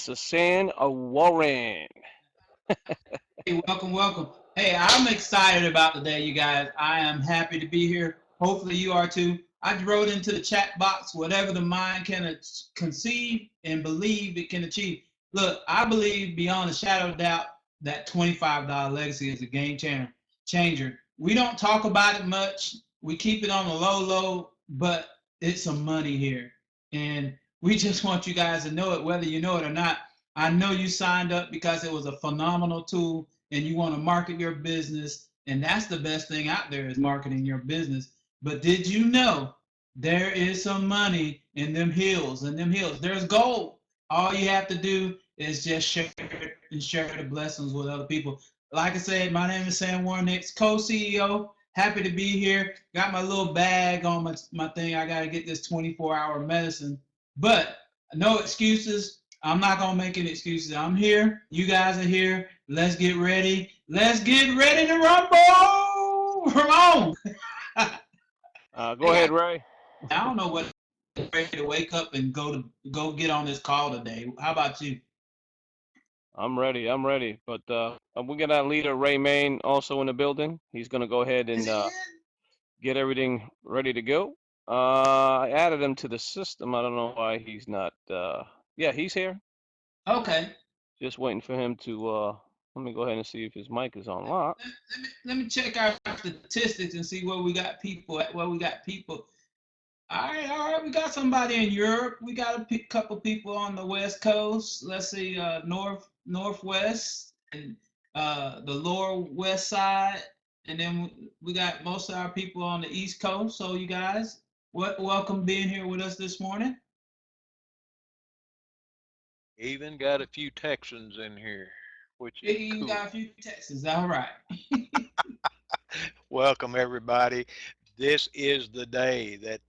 Susan Warren. Hey, welcome, welcome. Hey, I'm excited about today, you guys. I am happy to be here. Hopefully, you are too. I wrote into the chat box whatever the mind can conceive and believe it can achieve. Look, I believe beyond a shadow of doubt that $25 legacy is a changer. We don't talk about it much. We keep it on the low, but it's some money here. And we just want you guys to know it, whether you know it or not. I know you signed up because it was a phenomenal tool and you want to market your business, and that's the best thing out there is marketing your business. But did you know there is some money in them hills? In them hills, there's gold. All you have to do is just share it and share the blessings with other people. Like I said, my name is Sam Warnick, co-CEO. Happy to be here. Got my little bag on my thing. I got to get this 24-hour medicine. But no excuses. I'm not going to make any excuses. I'm here. You guys are here. Let's get ready. Let's get ready to rumble. Ramon. Go ahead, Ray. I don't know what ready to wake up and go get on this call today. How about you? I'm ready. I'm ready. But we got our leader, Ray Main, also in the building. He's going to go ahead Is and he get everything ready to go. I added him to the system. I don't know why he's not. Yeah, he's here. in? Okay. Just waiting for him to. Let me go ahead and see if his mic is on lock. Let me check our statistics and see where we got people at. Where we got people. All right. We got somebody in Europe. We got a couple people on the West Coast. Let's see, northwest, and the lower west side, and then we got most of our people on the East Coast. So you guys, welcome being here with us this morning. Even got a few Texans in here, which is You cool. got a few Texans. All right. Welcome, everybody. This is the day that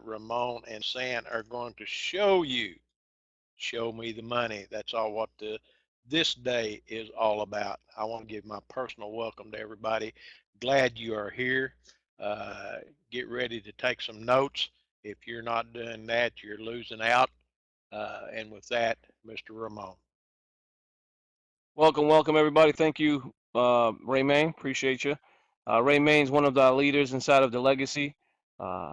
Ramon and San are going to show me the money. That's all what this day is all about. I want to give my personal welcome to everybody. Glad you are here. Get ready to take some notes. If you're not doing that, you're losing out. And with that, Mr. Ramon. Welcome, everybody. Thank you, Ray Main. Appreciate you. Ray Main's one of the leaders inside of the Legacy,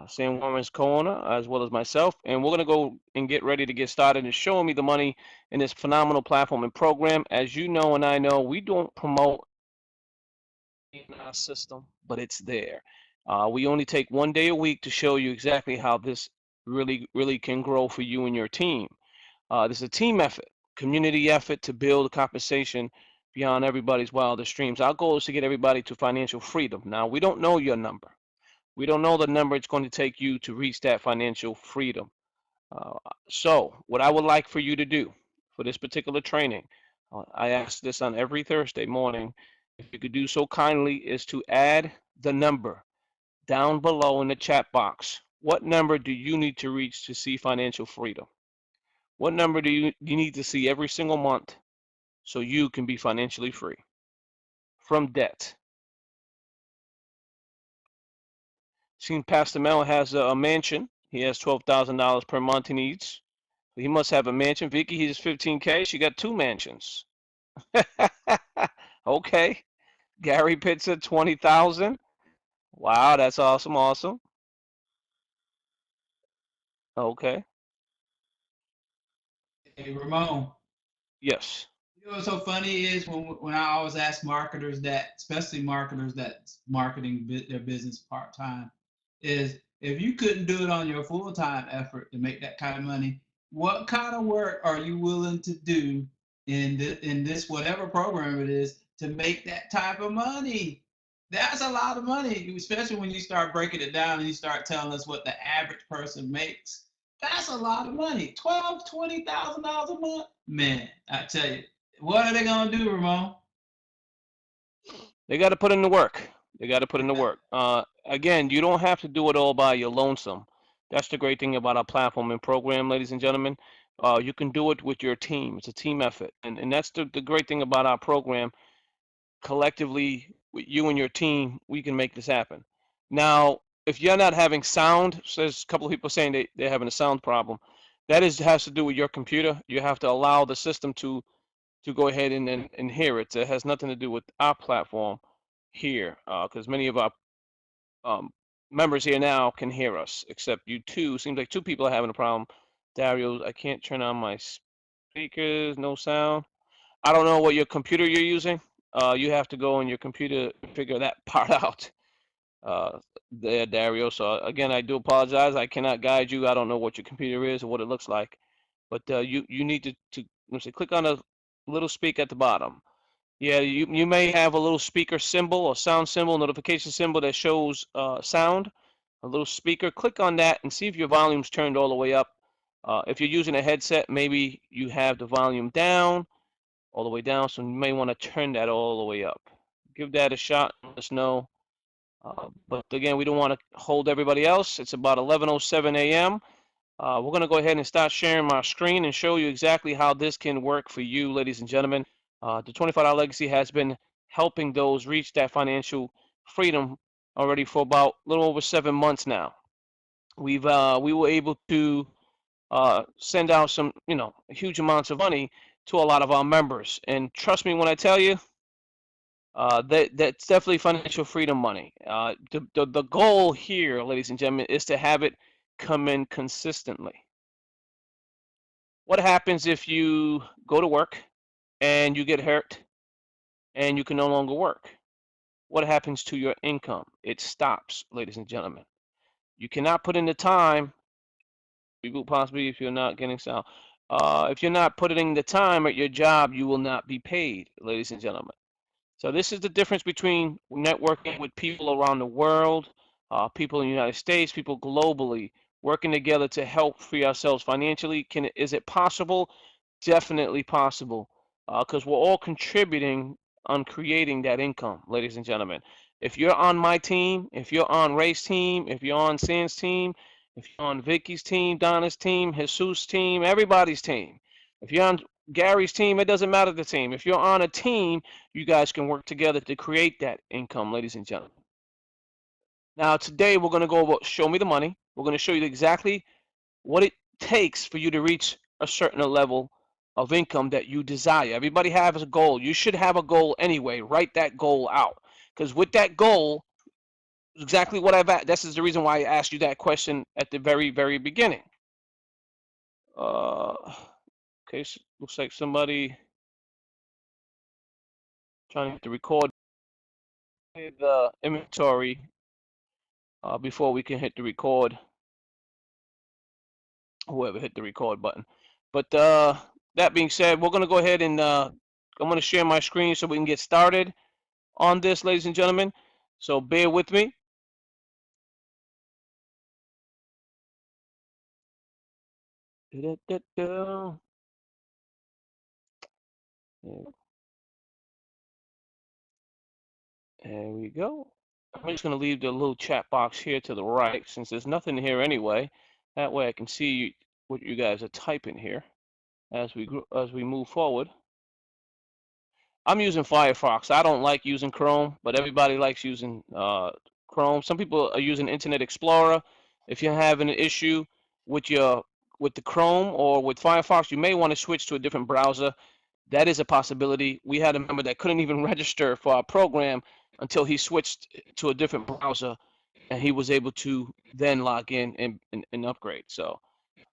Sam Warren's co-owner, as well as myself. And we're going to go and get ready to get started and showing me the money in this phenomenal platform and program. As you know and I know, we don't promote in our system, but it's there. We only take one day a week to show you exactly how this really can grow for you and your team. This is a team effort, community effort to build compensation beyond everybody's wildest dreams. Our goal is to get everybody to financial freedom. Now, we don't know your number. We don't know the number it's going to take you to reach that financial freedom. Uh, so, what I would like for you to do for this particular training, I ask this on every Thursday morning. If you could do so kindly, is to add the number down below in the chat box. What number do you need to reach to see financial freedom? What number do you need to see every single month so you can be financially free from debt? Seen Pastor Mel has a mansion. He has $12,000 per month he needs. He must have a mansion. Vicky, he's 15K. She got two mansions. Okay. Gary Pizza, 20,000. Wow, that's awesome. Okay. Hey, Ramon. Yes. You know what's so funny is when I always ask marketers that, especially marketers that's marketing their business part time, is if you couldn't do it on your full time effort to make that kind of money, what kind of work are you willing to do in this whatever program it is to make that type of money? That's a lot of money, especially when you start breaking it down and you start telling us what the average person makes. That's a lot of money. $20,000 a month. Man, I tell you, what are they gonna do, Ramon? They got to put in the work. They got to put in the work. Again, you don't have to do it all by your lonesome. That's the great thing about our platform and program, ladies and gentlemen. You can do it with your team. It's a team effort. And that's the great thing about our program. Collectively, with you and your team, we can make this happen. Now, if you're not having sound, so there's a couple of people saying they're having a sound problem. That has to do with your computer. You have to allow the system to go ahead and hear it. It has nothing to do with our platform here, because many of our um, members here now can hear us, except you two. Seems like two people are having a problem. Dario, I can't turn on my speakers, no sound. I don't know what your computer you're using. You have to go on your computer and figure that part out. Uh, there, Dario. So again, I do apologize. I cannot guide you. I don't know what your computer is or what it looks like, but you need to let's see, click on a little speak at the bottom. Yeah, you may have a little speaker symbol or sound symbol, notification symbol that shows sound, a little speaker. Click on that and see if your volume's turned all the way up. If you're using a headset, maybe you have the volume down, all the way down, so you may want to turn that all the way up. Give that a shot. Let us know. But again, we don't want to hold everybody else. It's about 11:07 a.m. We're going to go ahead and start sharing my screen and show you exactly how this can work for you, ladies and gentlemen. The $25 Legacy has been helping those reach that financial freedom already for about a little over 7 months now. We were able to send out some, huge amounts of money to a lot of our members. And trust me when I tell you, that's definitely financial freedom money. The goal here, ladies and gentlemen, is to have it come in consistently. What happens if you go to work and you get hurt and you can no longer work? What happens to your income? It stops, ladies and gentlemen. You cannot put in the time, possibly if you're not getting sound. If you're not putting in the time at your job, you will not be paid, ladies and gentlemen. So this is the difference between networking with people around the world, people in the United States, people globally, working together to help free ourselves financially. Is it possible? Definitely possible, because we're all contributing on creating that income, ladies and gentlemen. If you're on my team, if you're on Ray's team, if you're on Sam's team, if you're on Vicky's team, Donna's team, Jesus' team, everybody's team. If you're on Gary's team, it doesn't matter the team. If you're on a team, you guys can work together to create that income, ladies and gentlemen. Now, today we're going to go over Show Me the Money. We're going to show you exactly what it takes for you to reach a certain level of income that you desire. Everybody has a goal. You should have a goal anyway. Write that goal out. Because with that goal, exactly what I've asked, this is the reason why I asked you that question at the very, very beginning. Okay, so looks like somebody trying to hit the record the inventory before we can hit the record. Whoever hit the record button. But that being said, we're going to go ahead and I'm going to share my screen so we can get started on this, ladies and gentlemen. So bear with me. There we go. I'm just going to leave the little chat box here to the right since there's nothing here anyway. That way I can see what you guys are typing here as we move forward. I'm using Firefox. I don't like using Chrome, but everybody likes using Chrome. Some people are using Internet Explorer. If you're having an issue with the Chrome or with Firefox, you may want to switch to a different browser. That is a possibility. We had a member that couldn't even register for our program until he switched to a different browser, and he was able to then log in and upgrade. So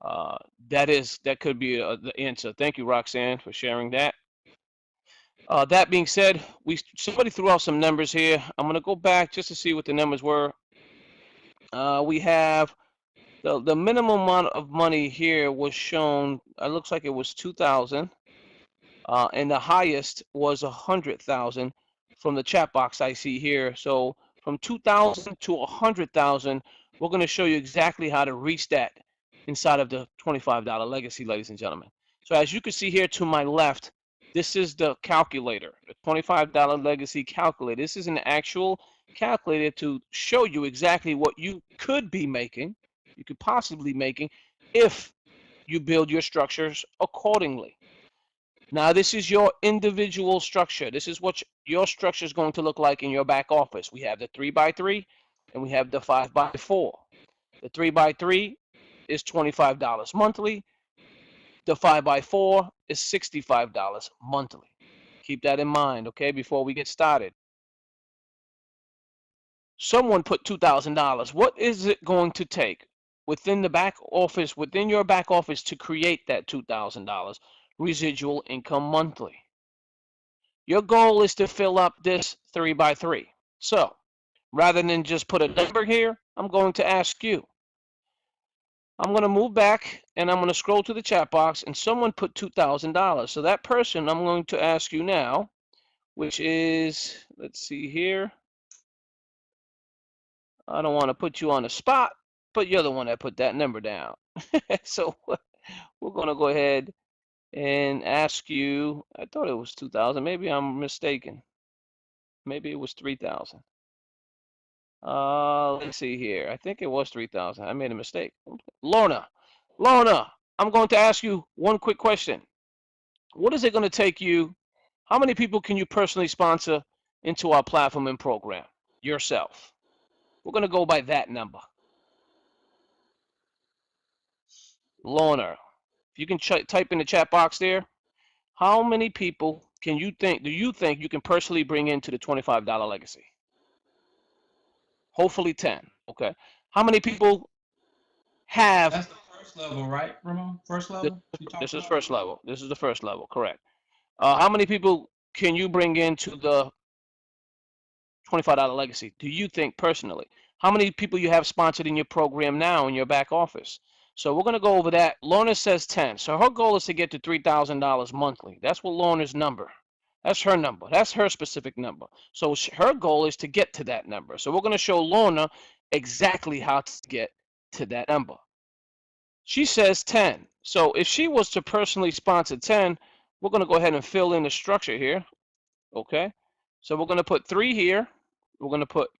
that could be the answer. Thank you, Roxanne, for sharing that. That being said, somebody threw out some numbers here. I'm going to go back just to see what the numbers were. We have the minimum amount of money here was shown. It looks like it was 2,000, and the highest was 100,000 from the chat box I see here. So from 2,000 to 100,000, we're going to show you exactly how to reach that inside of the $25 Legacy, ladies and gentlemen. So as you can see here to my left, this is the calculator, the $25 Legacy calculator. This is an actual calculator to show you exactly what you could be making, you could possibly making, if you build your structures accordingly. Now, this is your individual structure. This is what your structure is going to look like in your back office. We have the 3x3 and we have the 5x4. The 3x3 is $25 monthly. The 5x4 is $65 monthly. Keep that in mind, okay, before we get started. Someone put $2,000. What is it going to take within the back office, within your back office, to create that $2,000 residual income monthly? Your goal is to fill up this 3x3. So rather than just put a number here, I'm going to ask you. I'm going to move back and I'm going to scroll to the chat box, and someone put $2,000. So that person, I'm going to ask you now, which is, let's see here. I don't want to put you on the spot, but you're the one that put that number down. So we're going to go ahead and ask you. I thought it was 2,000. Maybe I'm mistaken. Maybe it was 3,000. Let's see here. I think it was 3,000. I made a mistake. Lorna, I'm going to ask you one quick question. What is it going to take you? How many people can you personally sponsor into our platform and program yourself? We're going to go by that number. Lorna, if you can type in the chat box there, how many people do you think you can personally bring into the $25 legacy? Hopefully 10. Okay. How many people have? That's the first level, right, Ramon? First level? This is first level. This is the first level, correct. How many people can you bring into the $25 legacy, do you think personally? How many people you have sponsored in your program now in your back office? So we're going to go over that. Lorna says 10. So her goal is to get to $3,000 monthly. That's what Lorna's number. That's her number. That's her specific number. So her goal is to get to that number. So we're going to show Lorna exactly how to get to that number. She says 10. So if she was to personally sponsor 10, we're going to go ahead and fill in the structure here. Okay. So we're going to put 3 here. We're going to put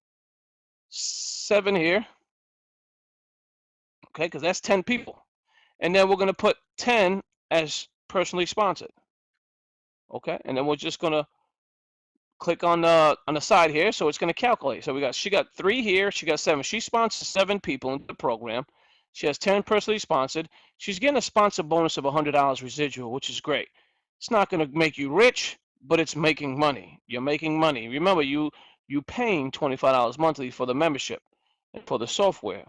7 here. Okay, because that's 10 people. And then we're going to put 10 as personally sponsored. Okay, and then we're just going to click on the side here, so it's going to calculate. So she got 3 here, she got 7. She sponsors 7 people into the program. She has 10 personally sponsored. She's getting a sponsor bonus of $100 residual, which is great. It's not going to make you rich, but it's making money. You're making money. Remember, you paying $25 monthly for the membership and for the software.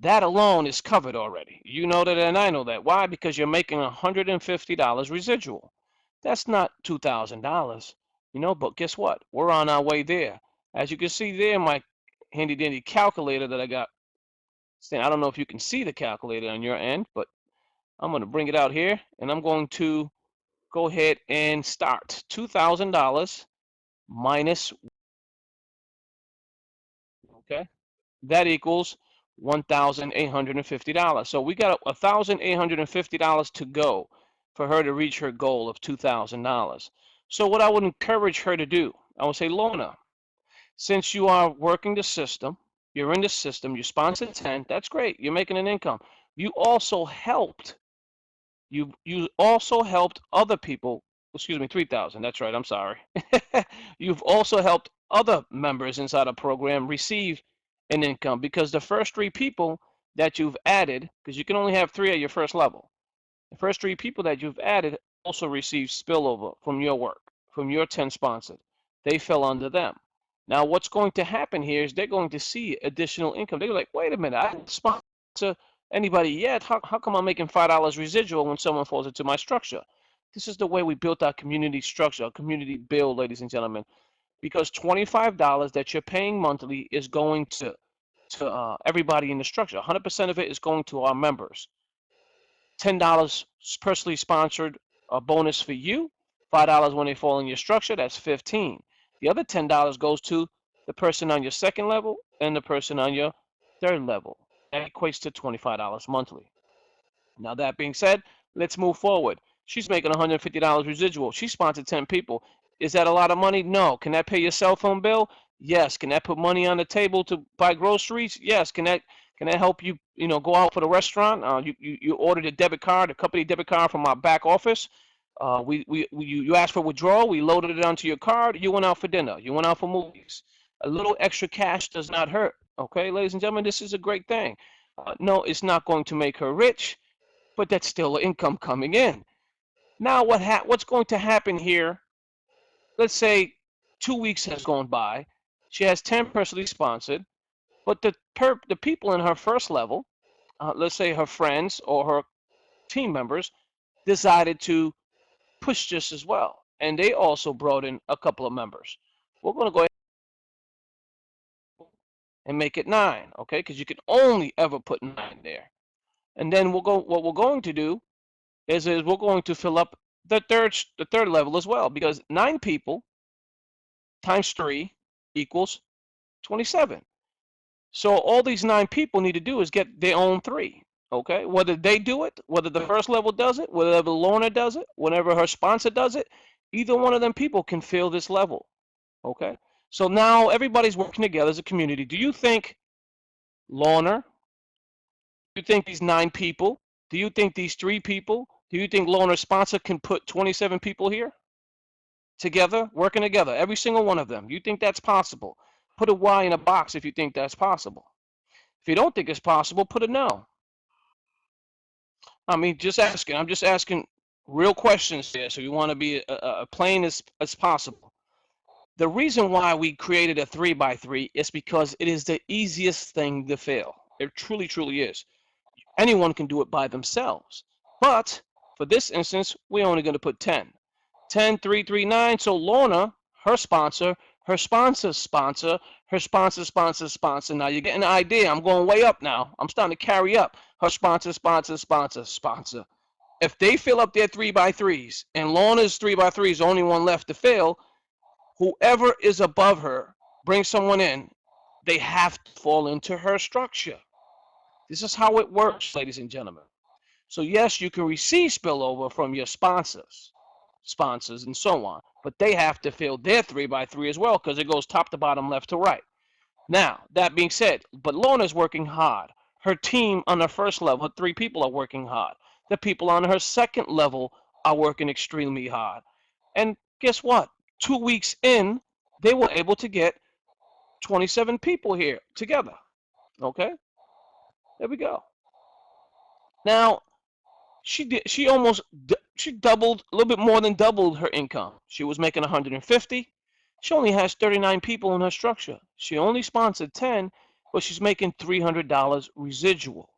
That alone is covered already. You know that, and I know that. Why? Because you're making $150 residual. That's not $2,000, but guess what? We're on our way there. As you can see there, my handy dandy calculator that I got. I don't know if you can see the calculator on your end, but I'm going to bring it out here, and I'm going to go ahead and start. $2,000 minus, okay, that equals $1,850. So we got $1,850 to go for her to reach her goal of $2,000. So what I would encourage her to do, I would say, Lorna, since you are working the system, you're in the system, you sponsored 10, that's great, you're making an income. You also helped other people, excuse me, 3,000, that's right, I'm sorry. You've also helped other members inside a program receive an income, because the first 3 people that you've added, because you can only have 3 at your first level, the first 3 people that you've added also received spillover from your work, from your 10 sponsored. They fell under them. Now what's going to happen here is they're going to see additional income. They're like, wait a minute, I didn't sponsor anybody yet. How come I'm making $5 residual when someone falls into my structure? This is the way we built our community structure, our community build, ladies and gentlemen. Because $25 that you're paying monthly is going to everybody in the structure. 100% of it is going to our members. $10 personally sponsored, a bonus for you. $5 when they fall in your structure, that's $15. The other $10 goes to the person on your second level and the person on your third level. That equates to $25 monthly. Now that being said, let's move forward. She's making $150 residual. She sponsored 10 people. Is that a lot of money? No. Can that pay your cell phone bill? Yes. Can that put money on the table to buy groceries? Yes. Can that help you, go out for the restaurant? You ordered a debit card, a company debit card from our back office. You asked for withdrawal. We loaded it onto your card. You went out for dinner. You went out for movies. A little extra cash does not hurt. Okay, ladies and gentlemen, this is a great thing. No, it's not going to make her rich. but that's still income coming in. Now, what's going to happen here? Let's say 2 weeks has gone by. She has 10 personally sponsored, but the people in her first level, let's say her friends or her team members, decided to push just as well, and they also brought in a couple of members. We're going to go ahead and make it 9, okay? Because you can only ever put 9 there. And then what we're going to do is we're going to fill up the third level as well, because 9 people times 3 equals 27. So all these 9 people need to do is get their own 3. Okay, whether they do it, whether the first level does it, whether Lorna does it, whenever her sponsor does it, either one of them people can fill this level. Okay, so now everybody's working together as a community. Do you think Lorna? Do you think these 9 people? Do you think these 3 people? Do you think Lorna's sponsor can put 27 people here together, working together, every single one of them? You think that's possible? Put a Y in a box if you think that's possible. If you don't think it's possible, put a no. I mean, just asking. I'm just asking real questions here, so you want to be plain as possible. The reason why we created a 3x3 is because it is the easiest thing to fail. It truly, truly is. Anyone can do it by themselves. But for this instance, we're only going to put 10. 10, 3, 3, 9. So Lorna, her sponsor, her sponsor's sponsor, her sponsor's sponsor's sponsor. Now you're getting an idea. I'm going way up now. I'm starting to carry up. Her sponsor, sponsor, sponsor, sponsor. If they fill up their 3x3s and Lorna's 3x3 is the only one left to fill, whoever is above her brings someone in. They have to fall into her structure. This is how it works, ladies and gentlemen. So yes, you can receive spillover from your sponsors, and so on, but they have to fill their 3x3 as well because it goes top to bottom, left to right. Now, that being said, but Lorna's working hard. Her team on her first level, 3 people are working hard. The people on her second level are working extremely hard. And guess what? 2 weeks in, they were able to get 27 people here together. Okay? There we go. Now, she doubled, a little bit more than doubled her income. She was making 150. She only has 39 people in her structure. She only sponsored 10, but she's making $300 residual.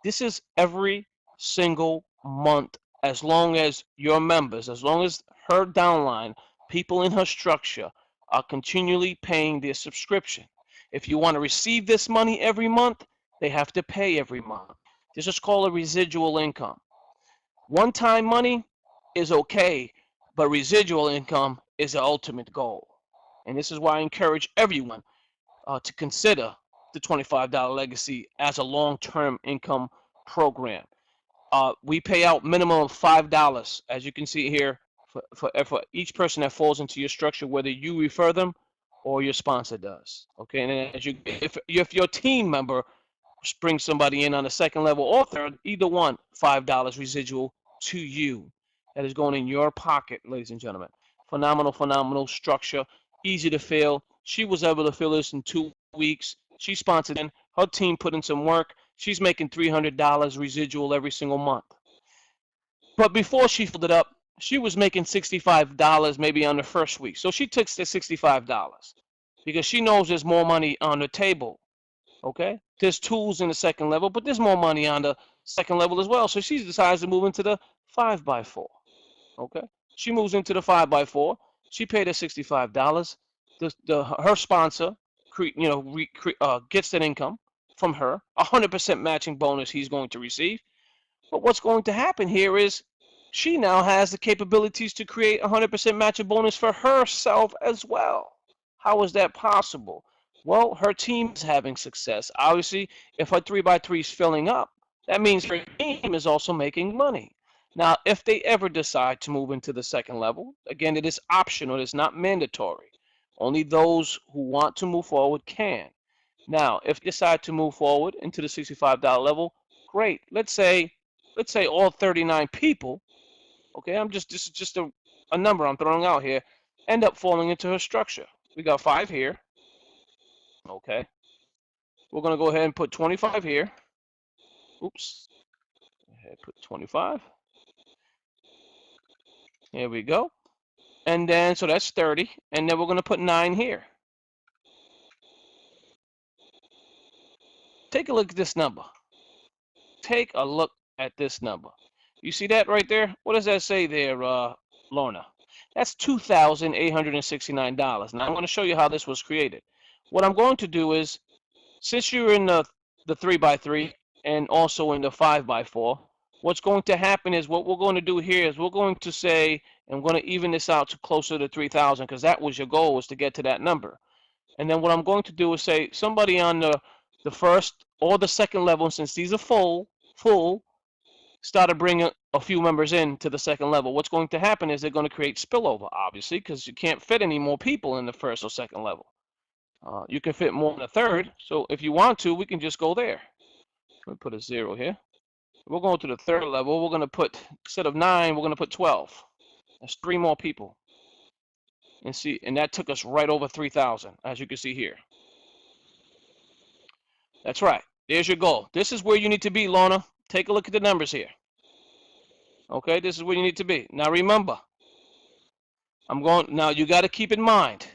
This is every single month, as long as your members, as long as her downline, people in her structure are continually paying their subscription. If you want to receive this money every month, they have to pay every month. This is called a residual income. One-time money is okay, but residual income is the ultimate goal. And this is why I encourage everyone to consider the $25 legacy as a long-term income program. We pay out minimum of $5, as you can see here, for each person that falls into your structure, whether you refer them or your sponsor does. Okay, and then if your team member brings somebody in on the second level or third, either one, $5 residual to you. That is going in your pocket, ladies and gentlemen. Phenomenal, phenomenal structure, easy to fill. She was able to fill this in 2 weeks. She sponsored in. Her team put in some work. She's making $300 residual every single month. But before she filled it up, she was making $65 maybe on the first week. So she took the $65 because she knows there's more money on the table. Okay, there's tools in the second level, but there's more money on the second level as well. So she decides to move into the 5x4. Okay, she moves into the 5x4. She paid her $65. Her sponsor, gets that income from her. 100% matching bonus he's going to receive. But what's going to happen here is she now has the capabilities to create 100% matching bonus for herself as well. How is that possible? Well, her team is having success. Obviously, if her 3x3 is filling up, that means her team is also making money. Now, if they ever decide to move into the second level, again, it is optional, it is not mandatory. Only those who want to move forward can. Now, if they decide to move forward into the $65 level, great. Let's say all 39 people, okay, this is just a number I'm throwing out here, end up falling into her structure. We got 5 here. Okay. We're going to go ahead and put 25 here. Oops. ahead, put 25. Here we go. And then, so that's 30. And then we're going to put 9 here. Take a look at this number. Take a look at this number. You see that right there? What does that say there, Lorna? That's $2,869. Now I'm going to show you how this was created. What I'm going to do is, since you're in the 3x3 and also in the 5x4, what's going to happen is what we're going to do here is we're going to say, I'm going to even this out to closer to 3,000 because that was your goal, was to get to that number. And then what I'm going to do is say somebody on the first or the second level, since these are full, started bringing a few members in to the second level. What's going to happen is they're going to create spillover, obviously, because you can't fit any more people in the first or second level. You can fit more in the third, so if you want to, we can just go there. Let me put a 0 here. We're going to the third level. We're going to put, instead of 9, we're going to put 12. That's 3 more people. And see, and that took us right over 3,000, as you can see here. That's right. There's your goal. This is where you need to be, Lorna. Take a look at the numbers here. Okay, this is where you need to be. Now remember, now you got to keep in mind.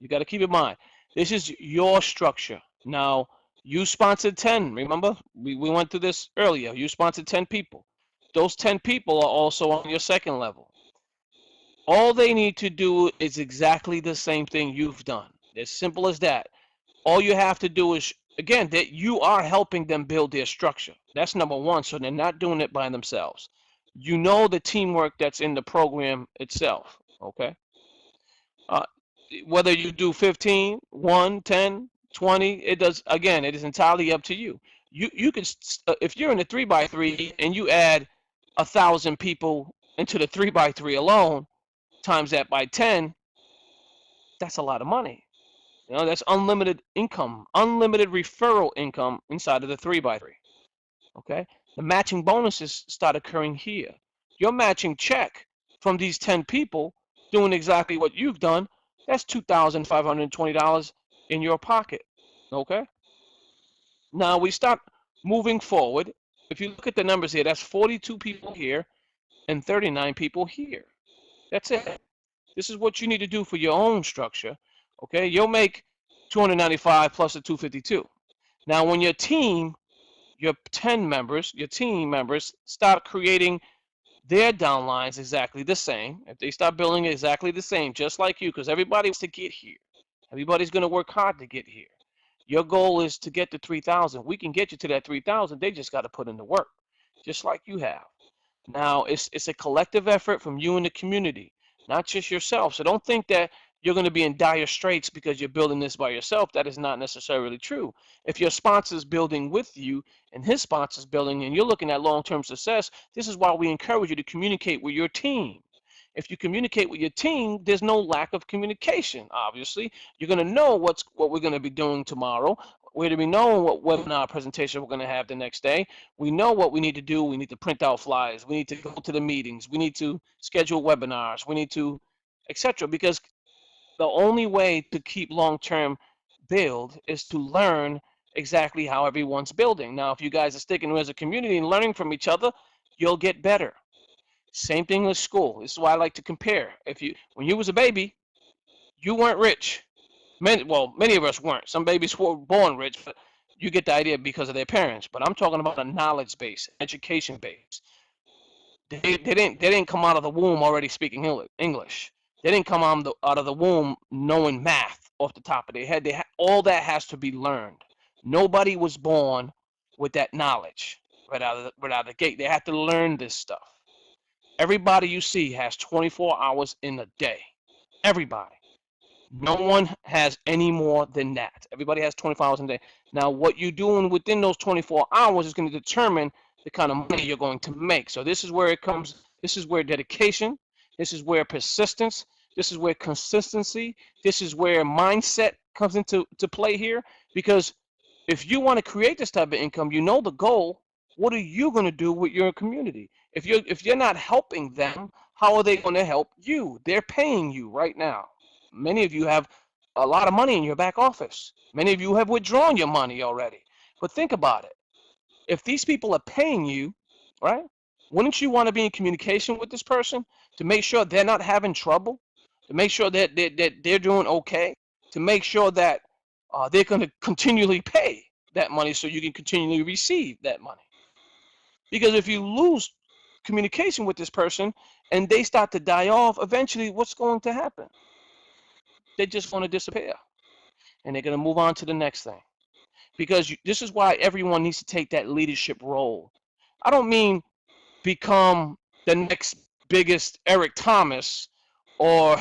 You got to keep in mind. This is your structure. Now, you sponsored 10. Remember, we went through this earlier. You sponsored 10 people. Those 10 people are also on your second level. All they need to do is exactly the same thing you've done. As simple as that. All you have to do is, again, that you are helping them build their structure. That's number one, so they're not doing it by themselves. You know the teamwork that's in the program itself, okay? Whether you do 15, 1, 10, 20, it does, again, it is entirely up to you. You can, if you're in the 3x3 and you add 1,000 people into the 3x3 alone, times that by 10, that's a lot of money. You know, that's unlimited income, unlimited referral income inside of the 3x3. Okay? The matching bonuses start occurring here. Your matching check from these 10 people doing exactly what you've done, that's $2,520 in your pocket. Okay? Now we start moving forward. If you look at the numbers here, that's 42 people here and 39 people here. That's it. This is what you need to do for your own structure. Okay, you'll make 295 plus the 252. Now, when your team, your 10 members, your team members start creating their downlines exactly the same, if they start building exactly the same, just like you, because everybody wants to get here. Everybody's going to work hard to get here. Your goal is to get to 3,000. We can get you to that 3,000. They just got to put in the work, just like you have. Now, it's a collective effort from you and the community, not just yourself. So don't think that you're going to be in dire straits because you're building this by yourself. That is not necessarily true. If your sponsor's building with you and his sponsor's building and you're looking at long-term success, this is why we encourage you to communicate with your team. If you communicate with your team, there's no lack of communication, obviously. You're going to know what we're going to be doing tomorrow. We're going to be knowing what webinar presentation we're going to have the next day. We know what we need to do. We need to print out flyers. We need to go to the meetings. We need to schedule webinars. We need to, etc. Because the only way to keep long-term build is to learn exactly how everyone's building. Now, if you guys are sticking as a community and learning from each other, you'll get better. Same thing with school. This is why I like to compare. When you was a baby, you weren't rich. Many of us weren't. Some babies were born rich, but you get the idea because of their parents. But I'm talking about a knowledge base, education base. They didn't come out of the womb already speaking English. They didn't come out of the womb knowing math off the top of their head. All that has to be learned. Nobody was born with that knowledge right out of the gate. They had to learn this stuff. Everybody you see has 24 hours in a day. Everybody. No one has any more than that. Everybody has 24 hours in a day. Now, what you're doing within those 24 hours is going to determine the kind of money you're going to make. So this is where it comes. This is where dedication. This is where persistence. This is where consistency. This is where mindset comes into play here. Because if you want to create this type of income, you know the goal. What are you going to do with your community? If you're not helping them, how are they going to help you? They're paying you right now. Many of you have a lot of money in your back office. Many of you have withdrawn your money already. But think about it. If these people are paying you, right? Wouldn't you want to be in communication with this person to make sure they're not having trouble, to make sure that they're doing okay, to make sure that they're going to continually pay that money so you can continually receive that money? Because if you lose communication with this person and they start to die off, eventually what's going to happen? They're just going to disappear and they're going to move on to the next thing. Because this is why everyone needs to take that leadership role. I don't mean become the next biggest Eric Thomas or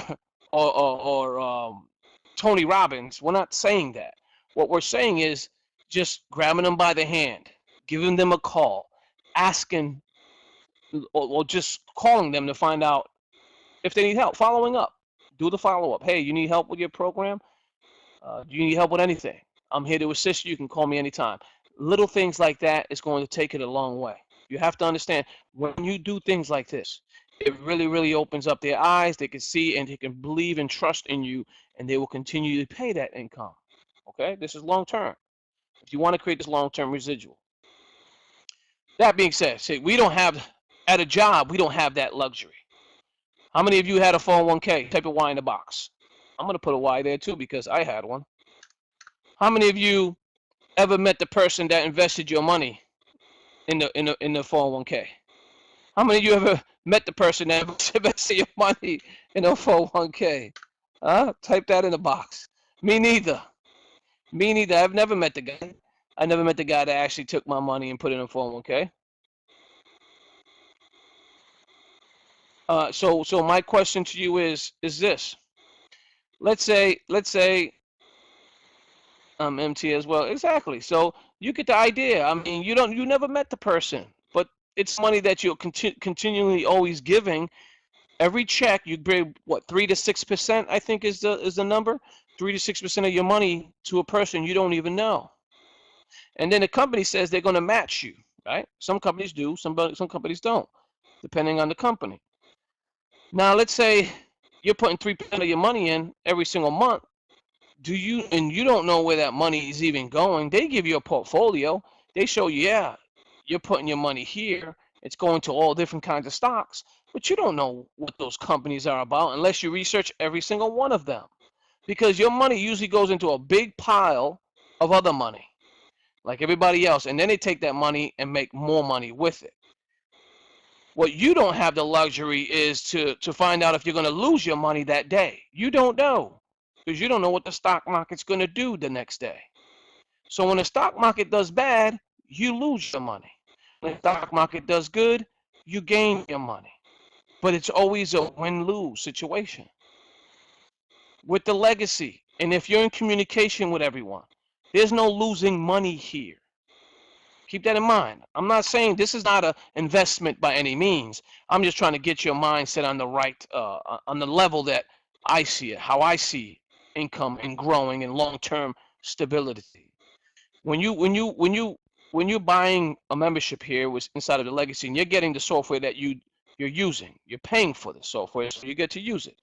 Tony Robbins. We're not saying that. What we're saying is just grabbing them by the hand, giving them a call, asking or just calling them to find out if they need help, following up. Do the follow up. Hey, you need help with your program? Do you need help with anything? I'm here to assist you. You can call me anytime. Little things like that is going to take it a long way. You have to understand when you do things like this, it really, really opens up their eyes. They can see and they can believe and trust in you, and they will continue to pay that income. Okay? This is long term. If you want to create this long term residual. That being said, see, we don't have, at a job, we don't have that luxury. How many of you had a 401k? Type a Y in the box. I'm going to put a Y there too because I had one. How many of you ever met the person that invested your money in the 401k? How many of you ever met the person that invested your money in a 401k? Type that in the box. Me neither. Me neither. I've never met the guy. I never met the guy that actually took my money and put it in a 401k. So my question to you is this. Let's say I'm MT as well. Exactly. So you get the idea. I mean, you never met the person, but it's money that you're continually always giving. Every check you bring what 3 to 6%, I think is the number. 3 to 6% of your money to a person you don't even know. And then the company says they're going to match you, right? Some companies do, some companies don't, depending on the company. Now, let's say you're putting 3% of your money in every single month. And you don't know where that money is even going. They give you a portfolio. They show you, yeah, you're putting your money here. It's going to all different kinds of stocks, but you don't know what those companies are about unless you research every single one of them. Because your money usually goes into a big pile of other money, like everybody else, and then they take that money and make more money with it. What you don't have the luxury is to find out if you're going to lose your money that day. You don't know because you don't know what the stock market's going to do the next day. So when the stock market does bad, you lose your money. When the stock market does good, you gain your money. But it's always a win-lose situation. With the legacy, and if you're in communication with everyone, there's no losing money here. Keep that in mind. I'm not saying this is not an investment by any means. I'm just trying to get your mindset on the right, on the level that I see it, how I see income and growing and long-term stability. When you're buying a membership here with inside of the legacy, and you're getting the software that you're using, you're paying for the software, so you get to use it.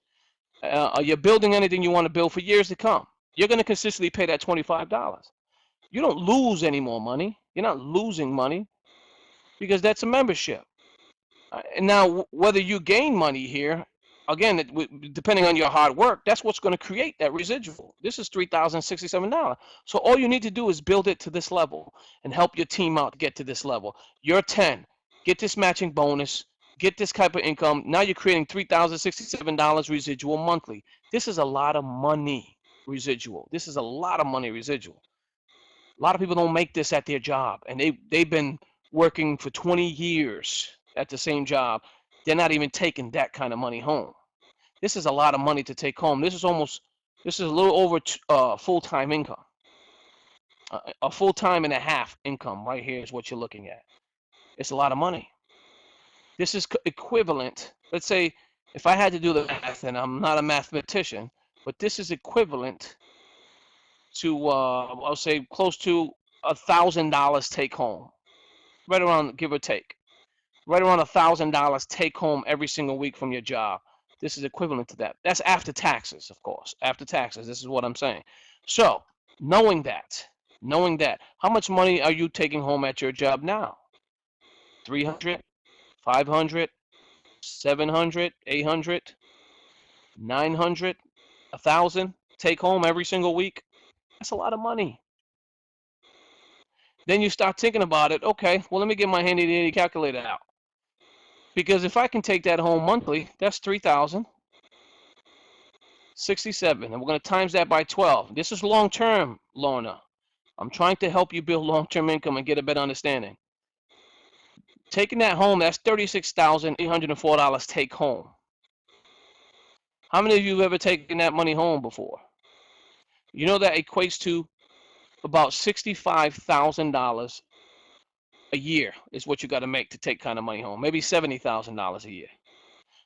You're building anything you want to build for years to come. You're going to consistently pay that $25. You don't lose any more money. You're not losing money because that's a membership. And now, whether you gain money here, again, depending on your hard work, that's what's going to create that residual. This is $3,067. So all you need to do is build it to this level and help your team out to get to this level. You're 10. Get this matching bonus. Get this type of income. Now you're creating $3,067 residual monthly. This is a lot of money residual. This is a lot of money residual. A lot of people don't make this at their job, and they've been working for 20 years at the same job. They're not even taking that kind of money home. This is a lot of money to take home. This is a little over full-time income. A full-time and a half income right here is what you're looking at. It's a lot of money. This is equivalent. Let's say if I had to do the math, and I'm not a mathematician, but this is equivalent to I'll say close to $1,000 take home, right around, give or take, right around $1,000 take home every single week from your job. This is equivalent to that. That's after taxes, of course. After taxes, this is what I'm saying. So knowing that, how much money are you taking home at your job now? 300, 500, 700, 800, 900, 1,000 take home every single week. That's a lot of money. Then you start thinking about it. Okay, well, let me get my handy dandy calculator out. Because if I can take that home monthly, that's 3,067. And we're going to times that by 12. This is long term, Lorna. I'm trying to help you build long term income and get a better understanding. Taking that home, that's $36,804 take home. How many of you have ever taken that money home before? You know that equates to about $65,000 a year is what you got to make to take kind of money home. Maybe $70,000 a year.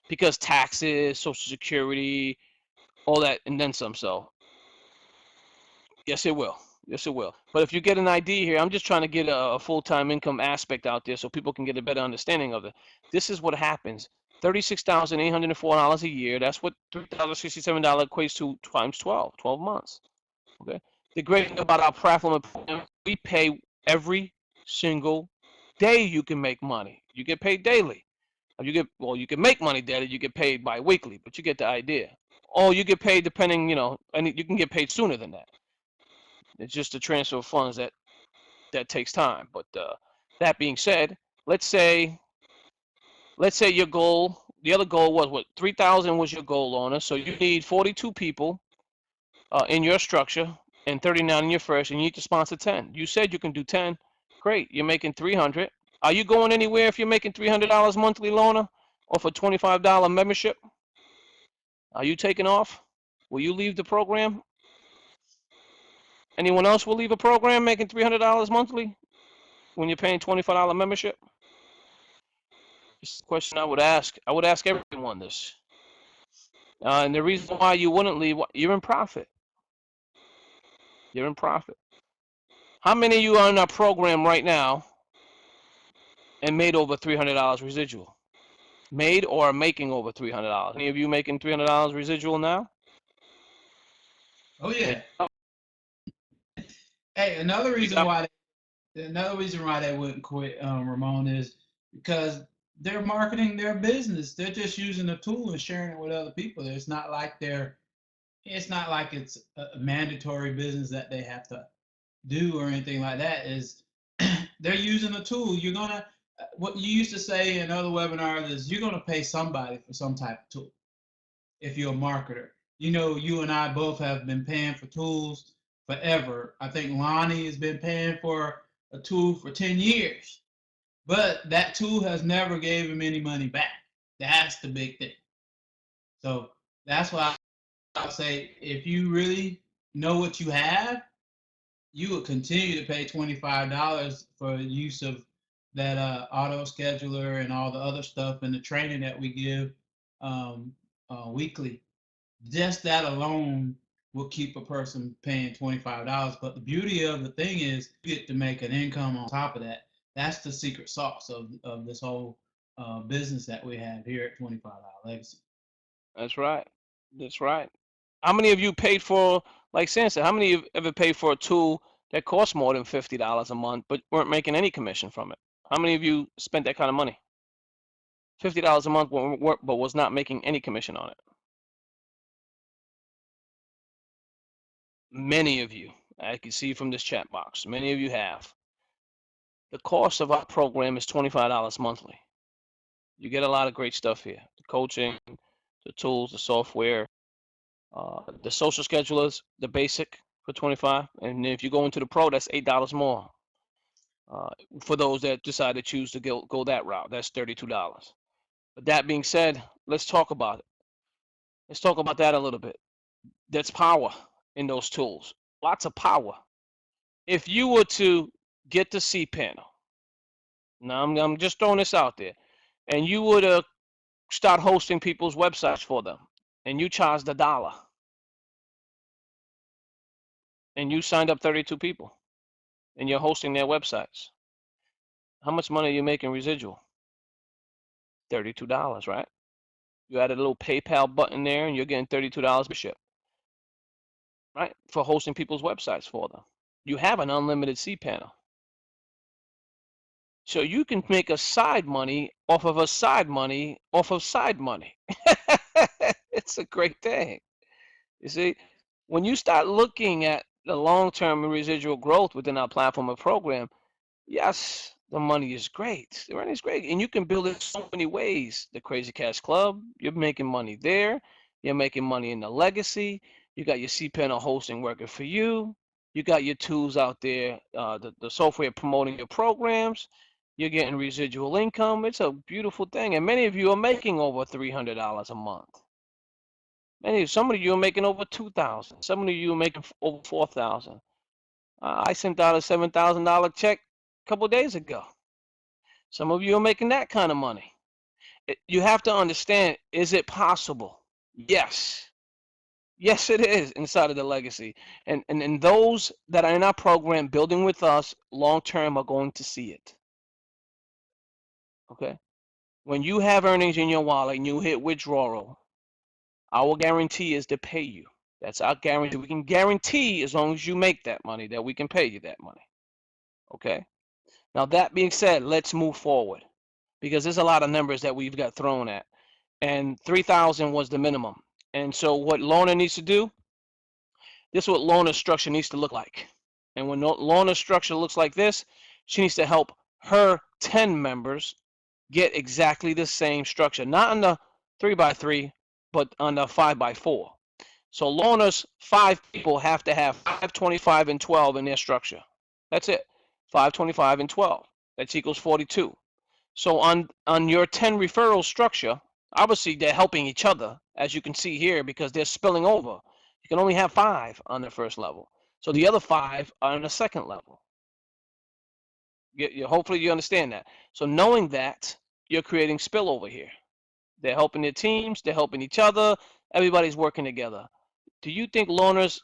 Because taxes, Social Security, all that, and then some. So, yes, it will. Yes, it will. But if you get an idea here, I'm just trying to get a full-time income aspect out there so people can get a better understanding of it. This is what happens. $36,804 a year. That's what $3,067 equates to times 12 months. Okay. The great thing about our platform, we pay every single day. You can make money. You get paid daily. You can make money daily. You get paid bi-weekly, but you get the idea. Or you get paid depending, and you can get paid sooner than that. It's just the transfer of funds that takes time. But that being said, let's say your goal, the other goal was what, 3,000 was your goal, Lorna. So you need 42 people in your structure and 39 in your first, and you need to sponsor 10. You said you can do 10. Great, you're making 300. Are you going anywhere if you're making $300 monthly, Lorna, or for $25 membership? Are you taking off? Will you leave the program? Anyone else will leave a program making $300 monthly when you're paying $25 membership? This is a question I would ask. I would ask everyone this. And the reason why you wouldn't leave, you're in profit. You're in profit. How many of you are in our program right now and made over $300 residual? Made or making over $300? Any of you making $300 residual now? Oh yeah. Hey, another reason why they wouldn't quit, Ramon, is because they're marketing their business. They're just using the tool and sharing it with other people. It's not like it's a mandatory business that they have to do or anything like that. Is they're using the tool. You're gonna, what you used to say in other webinars is you're gonna pay somebody for some type of tool if you're a marketer. You and I both have been paying for tools forever. I think Lonnie has been paying for a tool for 10 years, but that tool has never gave him any money back. That's the big thing. So that's why I say, if you really know what you have, you would continue to pay $25 for use of that auto scheduler and all the other stuff and the training that we give weekly. Just that alone will keep a person paying $25. But the beauty of the thing is you get to make an income on top of that. That's the secret sauce of this whole business that we have here at $25 Legacy. That's right. That's right. How many of you paid for, like Sam said, how many of you ever paid for a tool that cost more than $50 a month but weren't making any commission from it? How many of you spent that kind of money? $50 a month but was not making any commission on it? Many of you, I can see from this chat box, many of you have. The cost of our program is $25 monthly. You get a lot of great stuff here. The coaching, the tools, the software, the social schedulers, the basic for $25. And if you go into the pro, that's $8 more. For those that decide to choose to go that route, that's $32. But that being said, let's talk about it. Let's talk about that a little bit. There's power in those tools. Lots of power. If you were to get the C panel, now I'm just throwing this out there, and you were to start hosting people's websites for them, and you charged $1, and you signed up 32 people, and you're hosting their websites, how much money are you making residual? $32, right? You added a little PayPal button there, and you're getting $32 per ship, right? For hosting people's websites for them. You have an unlimited C panel. So you can make a side money off of a side money off of side money. It's a great thing. You see, when you start looking at the long-term residual growth within our platform and program, yes, the money is great. The money is great. And you can build it so many ways. The Crazy Cash Club, you're making money there. You're making money in the legacy. You got your cPanel hosting working for you. You got your tools out there, the software promoting your programs. You're getting residual income. It's a beautiful thing. And many of you are making over $300 a month. Some of you are making over 2,000. Some of you are making over 4,000. I sent out a $7,000 check a couple of days ago. Some of you are making that kind of money. You have to understand, is it possible? Yes. Yes, it is inside of the legacy. And those that are in our program building with us long term are going to see it. Okay? When you have earnings in your wallet and you hit withdrawal, our guarantee is to pay you. That's our guarantee. We can guarantee as long as you make that money that we can pay you that money. Okay? Now, that being said, let's move forward because there's a lot of numbers that we've got thrown at. And 3,000 was the minimum. And so what Lorna needs to do, this is what Lorna's structure needs to look like. And when Lorna's structure looks like this, she needs to help her 10 members get exactly the same structure. Not on the 3x3, but on the 5x4. So Lorna's 5 people have to have 5, 25, and 12 in their structure. That's it. 5, 25, and 12. That equals 42. So on your 10 referral structure, obviously they're helping each other, as you can see here, because they're spilling over. You can only have 5 on the first level. So the other 5 are on the second level. Hopefully you understand that. So knowing that, you're creating spillover here. They're helping their teams. They're helping each other. Everybody's working together. Do you think Lorna's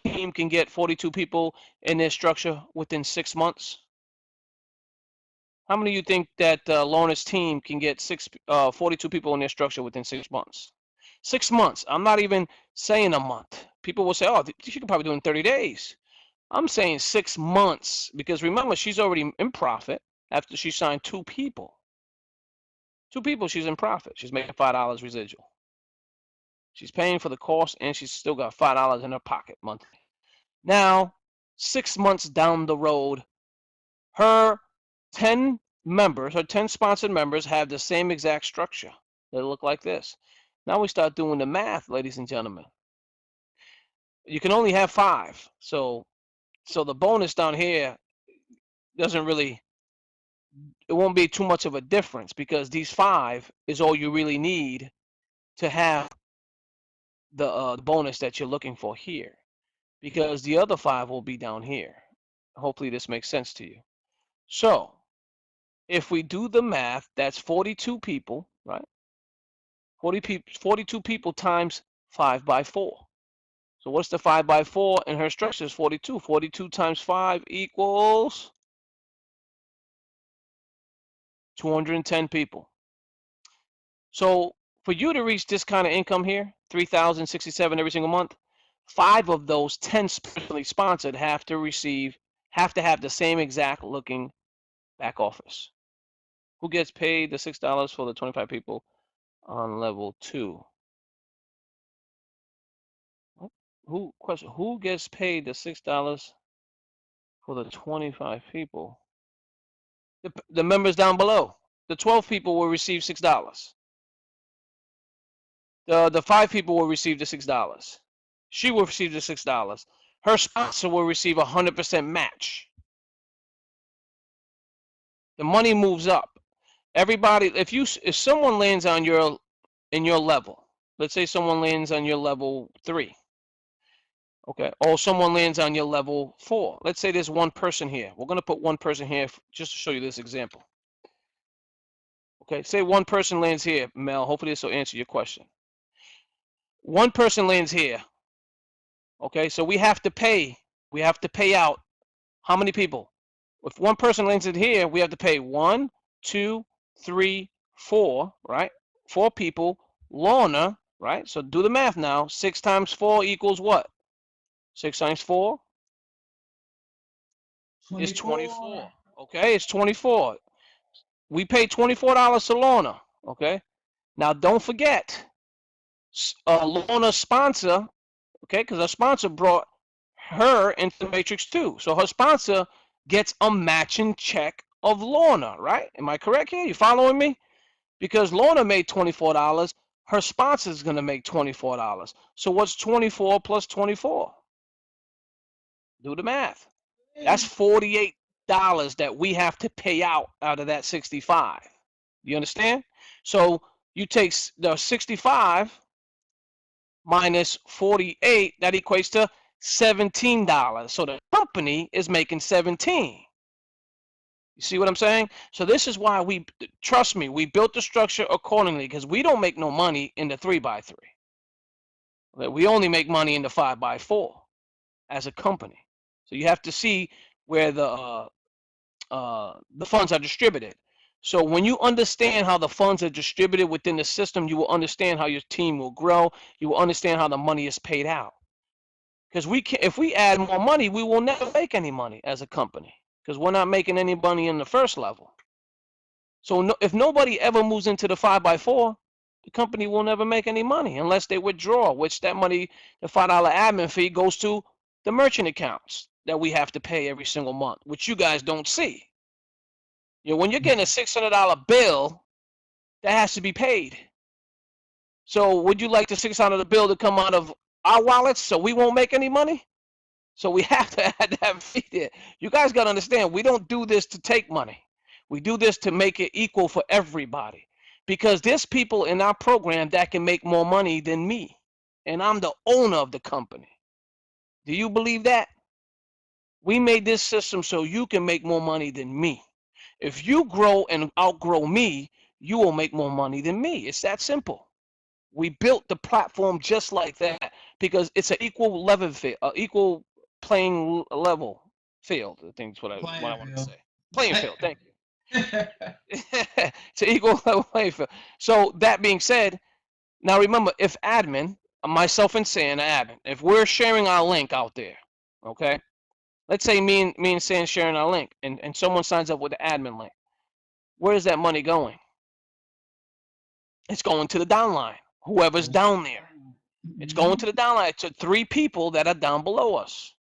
team can get 42 people in their structure within 6 months? How many of you think that Lorna's team can get 42 people in their structure within 6 months? 6 months. I'm not even saying a month. People will say, oh, she could probably do it in 30 days. I'm saying 6 months because remember, she's already in profit after she signed 2 people. 2 people, she's in profit. She's making $5 residual. She's paying for the cost and she's still got $5 in her pocket monthly. Now, 6 months down the road, her 10 members, her 10 sponsored members have the same exact structure. They look like this. Now we start doing the math, ladies and gentlemen. You can only have 5. So the bonus down here doesn't really, it won't be too much of a difference because these 5 is all you really need to have the bonus that you're looking for here, because the other 5 will be down here. Hopefully this makes sense to you. So if we do the math, that's 42 people, right? 42 people times 5x4. So what's the 5x4 in her structure is 42. 42 times 5 equals 210 people. So for you to reach this kind of income here, 3,067 every single month, 5 of those 10 specially sponsored have to have the same exact looking back office. Who gets paid the $6 for the 25 people on level 2? Who gets paid the $6 for the 25 people? The members down below. The 12 people will receive $6. The 5 people will receive the $6. She will receive the $6. Her sponsor will receive 100% match. The money moves up. Everybody, if someone lands on in your level, let's say someone lands on your level 3, okay, or someone lands on your level 4. Let's say there's one person here. We're going to put one person here just to show you this example. Okay, say one person lands here, Mel. Hopefully this will answer your question. One person lands here. Okay, so we have to pay out how many people? If one person lands it here, we have to pay 1, 2, 3, 4, right? 4 people. Lorna, right? So do the math now. 6 times 4 equals what? 6 times 4 is 24. Okay, it's 24. we paid $24 to Lorna. Okay. Now don't forget, Lorna's sponsor, okay, because her sponsor brought her into the Matrix too. So her sponsor gets a matching check of Lorna, right? Am I correct here? You following me? Because Lorna made $24, her sponsor is going to make $24. So what's 24 plus 24? Do the math. That's $48 that we have to pay out of that 65. You understand? So you take the 65 minus 48, that equates to $17. So the company is making 17. You see what I'm saying? So this is why we, trust me, we built the structure accordingly, because we don't make no money in the 3x3. We only make money in the 5x4 as a company. So you have to see where the funds are distributed. So when you understand how the funds are distributed within the system, you will understand how your team will grow. You will understand how the money is paid out. Because if we add more money, we will never make any money as a company, because we're not making any money in the first level. So if nobody ever moves into the 5x4, the company will never make any money unless they withdraw, which that money, the $5 admin fee, goes to the merchant accounts that we have to pay every single month, which you guys don't see. You know, when you're getting a $600 bill, that has to be paid. So would you like the $600 bill to come out of our wallets so we won't make any money? So we have to add that fee there. You guys got to understand, we don't do this to take money. We do this to make it equal for everybody. Because there's people in our program that can make more money than me. And I'm the owner of the company. Do you believe that? We made this system so you can make more money than me. If you grow and outgrow me, you will make more money than me. It's that simple. We built the platform just like that because it's an equal level field, equal playing level field. I think that's what I want to say. Playing field. Thank you. It's an equal level playing field. So that being said, now remember, if admin, myself and Sam, admin, if we're sharing our link out there, okay, let's say me and Sam sharing our link, and someone signs up with the admin link, where is that money going? It's going to the downline, whoever's down there. It's going to the downline, to 3 people that are down below us,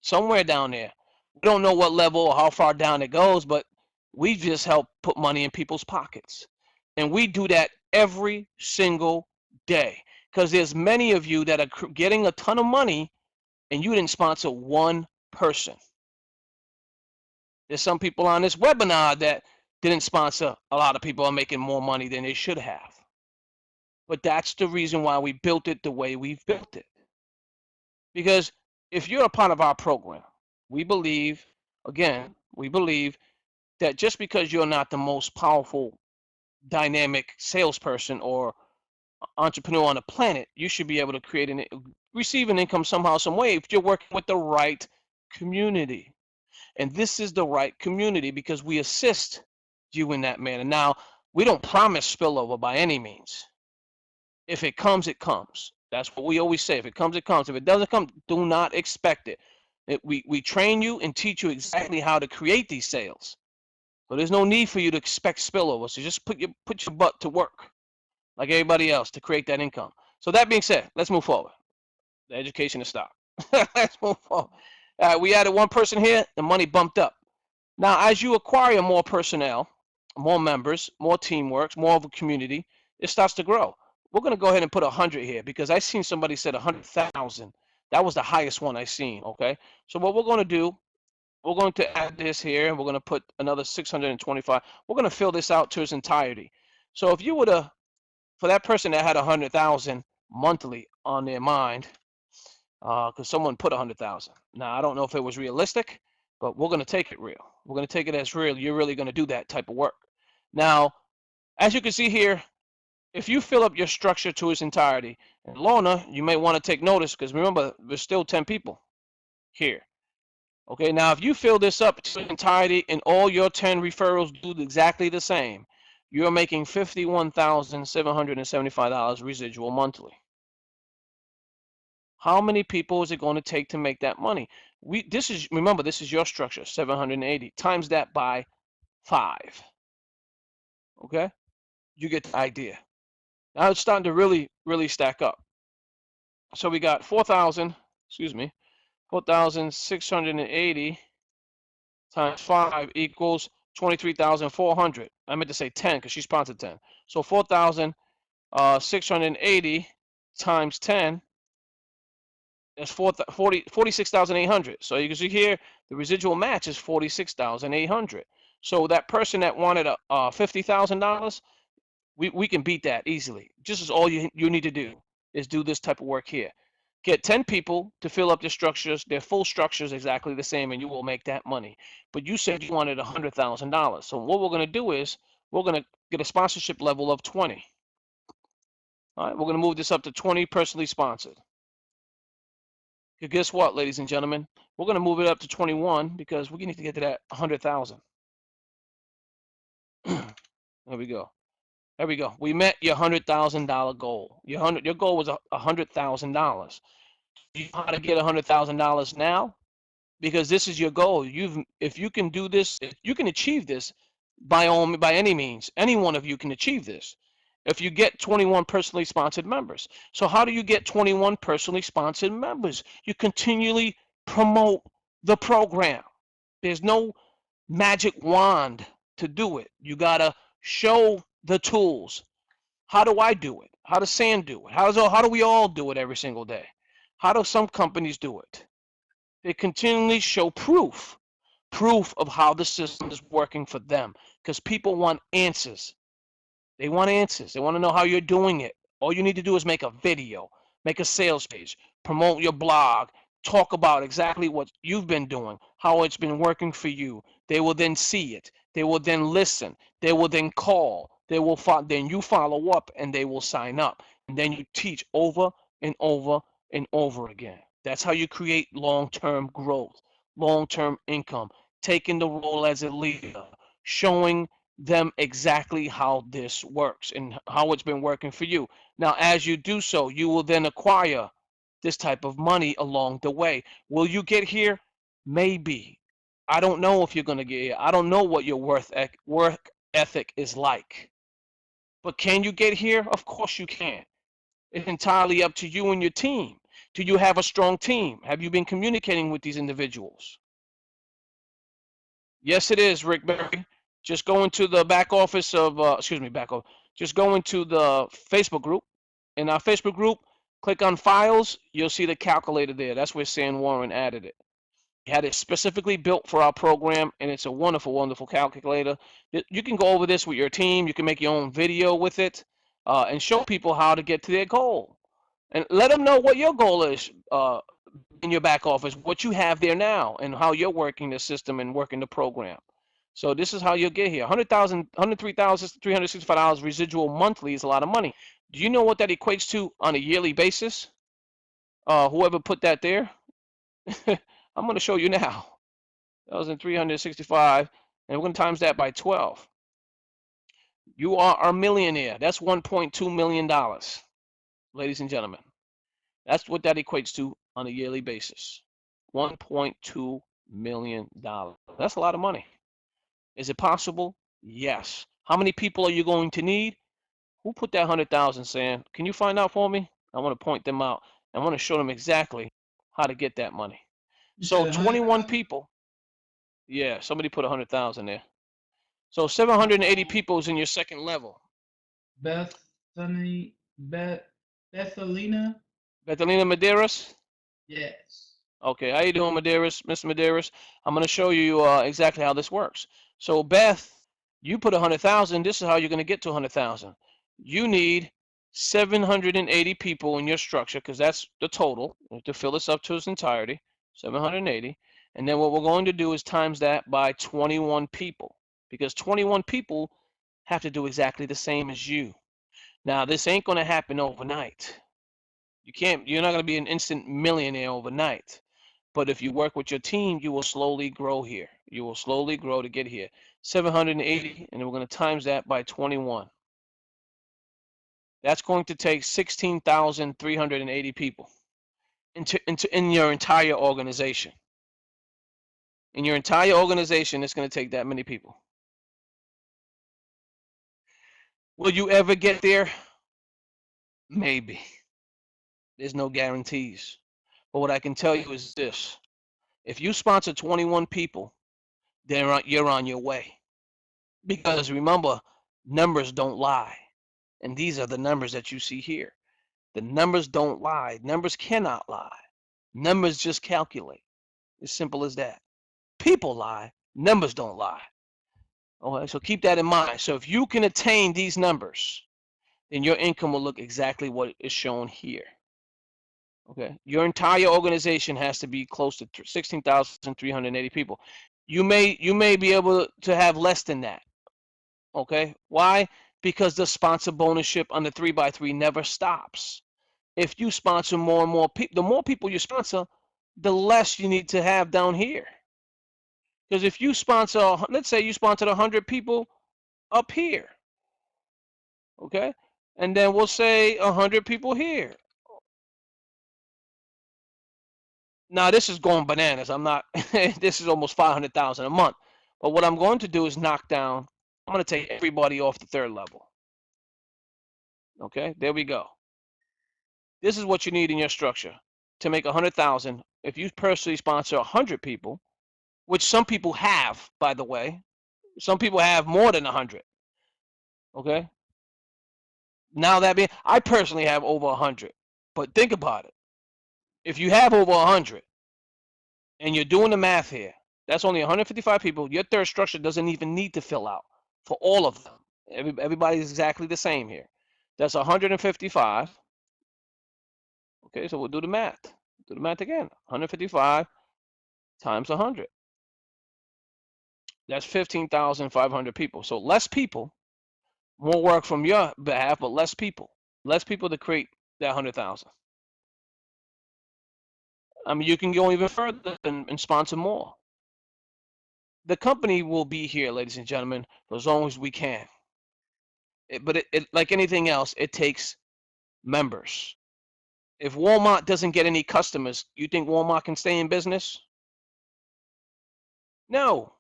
somewhere down there. We don't know what level or how far down it goes, but we just help put money in people's pockets. And we do that every single day, because there's many of you that are getting a ton of money and you didn't sponsor one person. There's some people on this webinar that didn't sponsor a lot of people are making more money than they should have. But that's the reason why we built it the way we've built it. Because if you're a part of our program, we believe that just because you're not the most powerful, dynamic salesperson or entrepreneur on the planet, you should be able to receive an income somehow, some way, if you're working with the right community. And this is the right community because we assist you in that manner. Now, we don't promise spillover by any means. If it comes, it comes. That's what we always say. If it comes, it comes. If it doesn't come, do not expect it. We train you and teach you exactly how to create these sales. So there's no need for you to expect spillover. So just put your butt to work like everybody else to create that income. So that being said, let's move forward. The education is stopped. Let's move forward. We added 1 person here. The money bumped up. Now, as you acquire more personnel, more members, more teamwork, more of a community, it starts to grow. We're going to go ahead and put 100 here because I seen somebody said 100,000. That was the highest one I seen, okay? So what we're going to do, we're going to add this here, and we're going to put another 625. We're going to fill this out to its entirety. So if you would have, for that person that had 100,000 monthly on their mind, because someone put 100,000. Now, I don't know if it was realistic, but we're going to take it real. We're going to take it as real. You're really going to do that type of work. Now, as you can see here, if you fill up your structure to its entirety, and Lorna, you may want to take notice because remember, there's still 10 people here. Okay, now if you fill this up to its entirety and all your 10 referrals do exactly the same, you're making $51,775 residual monthly. How many people is it going to take to make that money? Remember, this is your structure, 780. Times that by 5. Okay, you get the idea. Now it's starting to really stack up. So we got 4,000, excuse me, 4,680 times 5 equals 23,400. I meant to say 10 because she sponsored 10. So 4,680 times 10 is 46,800. So you can see here the residual match is 46,800. So that person that wanted a $50,000, we can beat that easily. Just as all you need to do is do this type of work here. Get 10 people to fill up their structures, their full structures exactly the same, and you will make that money. But you said you wanted $100,000. So what we're going to do is we're going to get a sponsorship level of 20. All right, we're going to move this up to 20 personally sponsored. Guess what, ladies and gentlemen? We're going to move it up to 21 because we need to get to that 100,000. There we go. There we go. We met your $100,000 goal. Your goal was $100,000. Do you know how to get $100,000 now? Because this is your goal. If you can do this, if you can achieve this by any means. Any one of you can achieve this. If you get 21 personally sponsored members. So how do you get 21 personally sponsored members? You continually promote the program. There's no magic wand to do it. You gotta show the tools. How do I do it? How does Sam do it? How do we all do it every single day? How do some companies do it? They continually show proof of how the system is working for them because people want answers. They want answers. They want to know how you're doing it. All you need to do is make a video, make a sales page, promote your blog, talk about exactly what you've been doing, how it's been working for you. They will then see it. They will then listen. They will then call. Then you follow up and they will sign up. And then you teach over and over and over again. That's how you create long-term growth, long-term income, taking the role as a leader, showing them exactly how this works and how it's been working for you. Now, as you do so, you will then acquire this type of money along the way. Will you get here? Maybe. I don't know if you're going to get here. I don't know what your work ethic is like. But can you get here? Of course you can. It's entirely up to you and your team. Do you have a strong team? Have you been communicating with these individuals? Yes, it is, Rick Berry. Just go into the back office of, back office. Just go into the Facebook group. In our Facebook group, click on files. You'll see the calculator there. That's where Sam Warren added it. He had it specifically built for our program, and it's a wonderful, wonderful calculator. You can go over this with your team. You can make your own video with it and show people how to get to their goal. And let them know what your goal is in your back office, what you have there now, and how you're working the system and working the program. So this is how you'll get here. $103,365 residual monthly is a lot of money. Do you know what that equates to on a yearly basis? Whoever put that there, I'm going to show you now. 1,365, and we're going to times that by 12. You are a millionaire. That's $1.2 million, ladies and gentlemen. That's what that equates to on a yearly basis. $1.2 million. That's a lot of money. Is it possible? Yes. How many people are you going to need? Who put that 100,000, Sam? Can you find out for me? I want to point them out. I want to show them exactly how to get that money. So 21 people. Yeah, somebody put 100,000 there. So 780 people is in your second level. Bethelina. Bethelina Medeiros? Yes. Okay, how you doing, Medeiros, Mr. Medeiros? I'm going to show you exactly how this works. So Beth, you put 100,000. This is how you're going to get to 100,000. You need 780 people in your structure because that's the total to fill this up to its entirety, 780. And then what we're going to do is times that by 21 people because 21 people have to do exactly the same as you. Now, this ain't going to happen overnight. You're not going to be an instant millionaire overnight. But if you work with your team, you will slowly grow here. You will slowly grow to get here. 780, and we're going to times that by 21. That's going to take 16,380 people in your entire organization. In your entire organization, it's going to take that many people. Will you ever get there? Maybe. There's no guarantees. But what I can tell you is this. If you sponsor 21 people, then you're on your way. Because remember, numbers don't lie. And these are the numbers that you see here. The numbers don't lie. Numbers cannot lie. Numbers just calculate. As simple as that. People lie. Numbers don't lie. Okay, so keep that in mind. So if you can attain these numbers, then your income will look exactly what is shown here. Okay, your entire organization has to be close to 16,380 people. You may be able to have less than that. Okay, why? Because the sponsor bonusship on the 3x3 never stops. If you sponsor more and more people, the more people you sponsor, the less you need to have down here. Because if you sponsor, let's say you sponsored 100 people up here, okay, and then we'll say 100 people here. Now this is going bananas. I'm not. This is almost 500,000 a month. But what I'm going to do is knock down. I'm going to take everybody off the third level. Okay, there we go. This is what you need in your structure to make 100,000. If you personally sponsor 100 people, which some people have, by the way, some people have more than 100. Okay. Now that being, I personally have over 100. But think about it. If you have over 100 and you're doing the math here, that's only 155 people. Your third structure doesn't even need to fill out for all of them. Everybody's exactly the same here. That's 155. Okay, so we'll do the math. Do the math again. 155 times 100. That's 15,500 people. So less people, more work from your behalf, but less people. Less people to create that 100,000. I mean, you can go even further and sponsor more. The company will be here, ladies and gentlemen, for as long as we can. But like anything else, it takes members. If Walmart doesn't get any customers, you think Walmart can stay in business? No.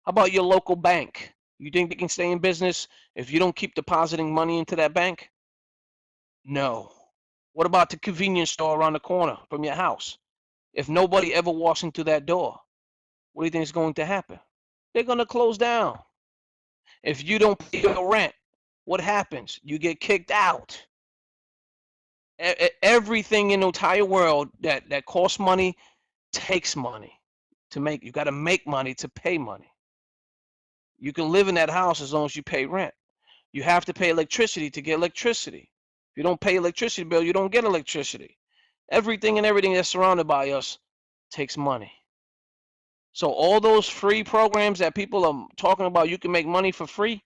How about your local bank? You think they can stay in business if you don't keep depositing money into that bank? No. What about the convenience store around the corner from your house? If nobody ever walks into that door, what do you think is going to happen? They're going to close down. If you don't pay your rent, what happens? You get kicked out. Everything in the entire world that costs money takes money to make. You got to make money to pay money. You can live in that house as long as you pay rent. You have to pay electricity to get electricity. If you don't pay electricity bill, you don't get electricity. Everything and everything that's surrounded by us takes money. So all those free programs that people are talking about, you can make money for free.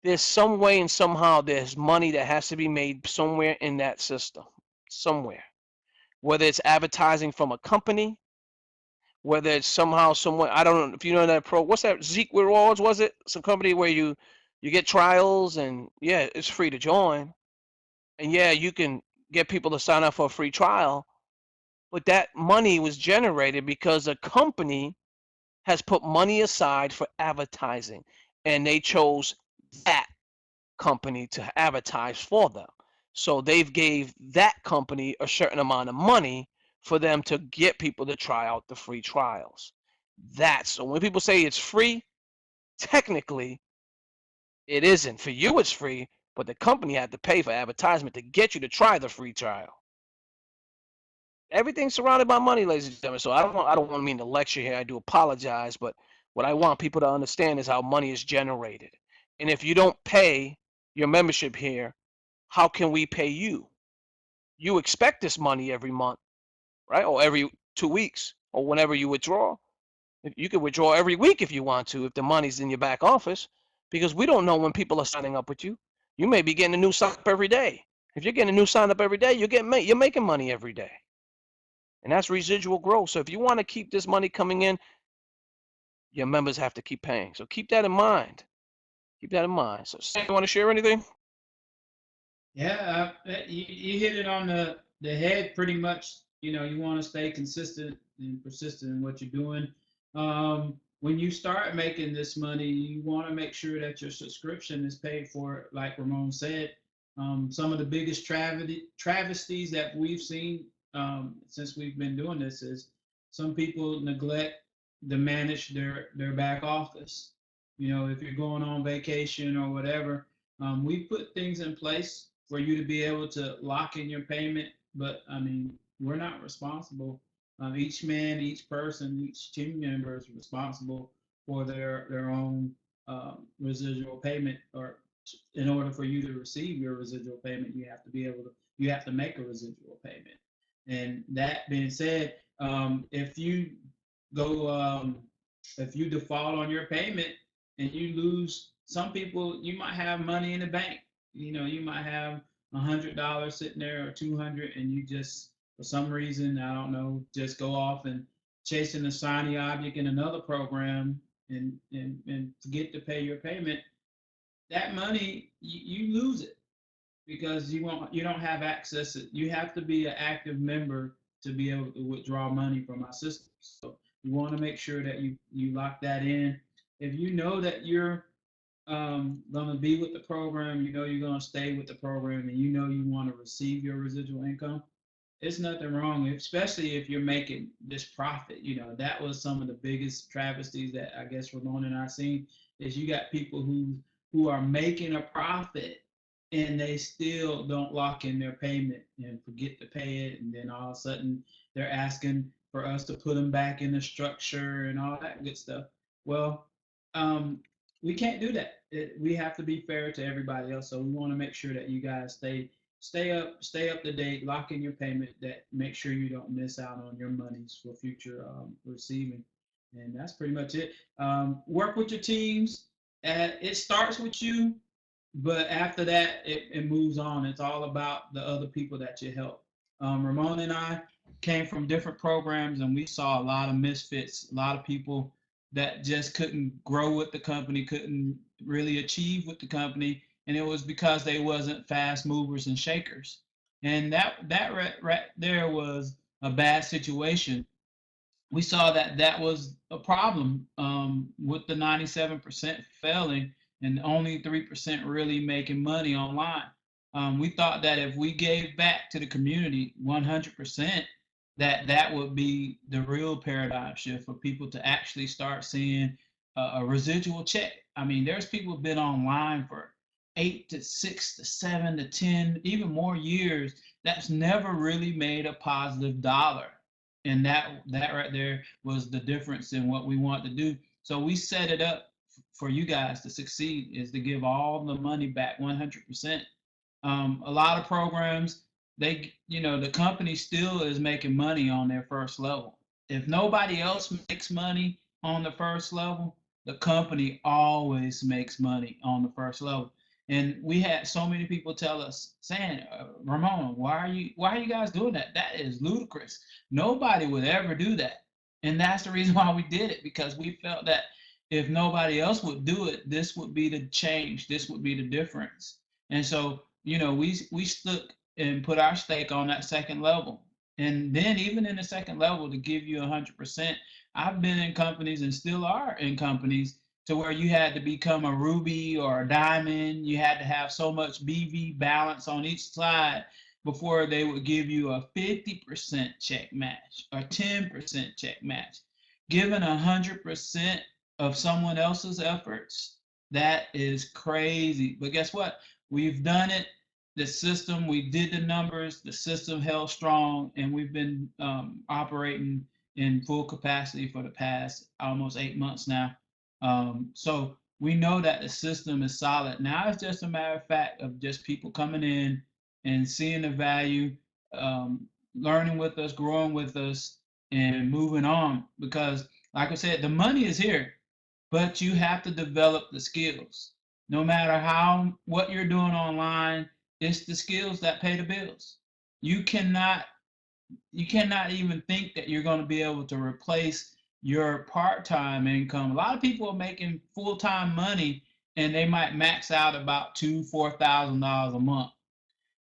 There's some way and somehow there's money that has to be made somewhere in that system, somewhere. Whether it's advertising from a company, whether it's somehow, somewhere, I don't know if you know that what's that, Zeke Rewards, was it? Some company where you get trials and yeah, it's free to join. And yeah, you can get people to sign up for a free trial, but that money was generated because a company has put money aside for advertising and they chose that company to advertise for them. So they've gave that company a certain amount of money for them to get people to try out the free trials. That's so when people say it's free, technically it isn't. For you it's free, but the company had to pay for advertisement to get you to try the free trial. Everything's surrounded by money, ladies and gentlemen. So I don't want to mean to lecture here. I do apologize, but what I want people to understand is how money is generated. And if you don't pay your membership here, how can we pay you? You expect this money every month, right? Or every 2 weeks, or whenever you withdraw. You can withdraw every week if you want to, if the money's in your back office, because we don't know when people are signing up with you. You may be getting a new sign up every day. If you're getting a new sign up every day, you're making money every day. And that's residual growth. So if you want to keep this money coming in, your members have to keep paying. So keep that in mind. Keep that in mind. So Sam, you want to share anything? Yeah, you hit it on the head pretty much. You know, you want to stay consistent and persistent in what you're doing. when you start making this money, you want to make sure that your subscription is paid for, like Ramon said. Some of the biggest travesties that we've seen since we've been doing this is some people neglect to manage their back office. You know, if you're going on vacation or whatever, we put things in place for you to be able to lock in your payment. But I mean, we're not responsible. Each man, each person, each team member is responsible for their own residual payment. Or in order for you to receive your residual payment, you have to make a residual payment. And that being said, if you go if you default on your payment and you lose, some people, you might have money in the bank. You know, you might have $100 sitting there or 200, and you just, for some reason, I don't know, just go off and chasing a shiny object in another program and forget to pay your payment. That money, you lose it because you don't have access. You have to be an active member to be able to withdraw money from our system. So you want to make sure that you lock that in. If you know that you're going to be with the program, you know you're going to stay with the program, and you know you want to receive your residual income, it's nothing wrong, especially if you're making this profit. You know, that was some of the biggest travesties that I guess Ramon and I seen, is you got people who are making a profit and they still don't lock in their payment and forget to pay it, and then all of a sudden they're asking for us to put them back in the structure and all that good stuff. Well, we can't do that. We have to be fair to everybody else. So we want to make sure that you guys stay up to date, lock in your payment, that make sure you don't miss out on your monies for future receiving. And that's pretty much it. Work with your teams. It starts with you, but after that, it moves on. It's all about the other people that you help. Ramon and I came from different programs, and we saw a lot of misfits, a lot of people that just couldn't grow with the company, couldn't really achieve with the company, and it was because they wasn't fast movers and shakers. And that right there was a bad situation. We saw that that was a problem with the 97% failing and only 3% really making money online. We thought that if we gave back to the community 100%, that would be the real paradigm shift for people to actually start seeing a residual check. I mean, there's people who've been online for 8 to 6 to 7 to 10, even more years, that's never really made a positive dollar. And that right there was the difference in what we want to do. So we set it up for you guys to succeed, is to give all the money back 100%. A lot of programs, the company still is making money on their first level. If nobody else makes money on the first level, the company always makes money on the first level. And we had so many people tell us, saying, Ramon, why are you guys doing that? That is ludicrous. Nobody would ever do that. And that's the reason why we did it, because we felt that if nobody else would do it, this would be the change. This would be the difference. And so, we stuck and put our stake on that second level. And then even in the second level, to give you 100%, I've been in companies and still are in companies to where you had to become a ruby or a diamond. You had to have so much BV balance on each side before they would give you a 50% check match or 10% check match. Given 100% of someone else's efforts, that is crazy. But guess what? We've done it. The system, we did the numbers, the system held strong, and we've been operating in full capacity for the past almost 8 months now. So we know that the system is solid. Now it's just a matter of fact of just people coming in and seeing the value, learning with us, growing with us, and moving on. Because, like I said, the money is here, but you have to develop the skills. No matter what you're doing online, it's the skills that pay the bills. You cannot even think that you're going to be able to replace your part-time income. A lot of people are making full-time money, and they might max out about $2,000-$4,000 a month.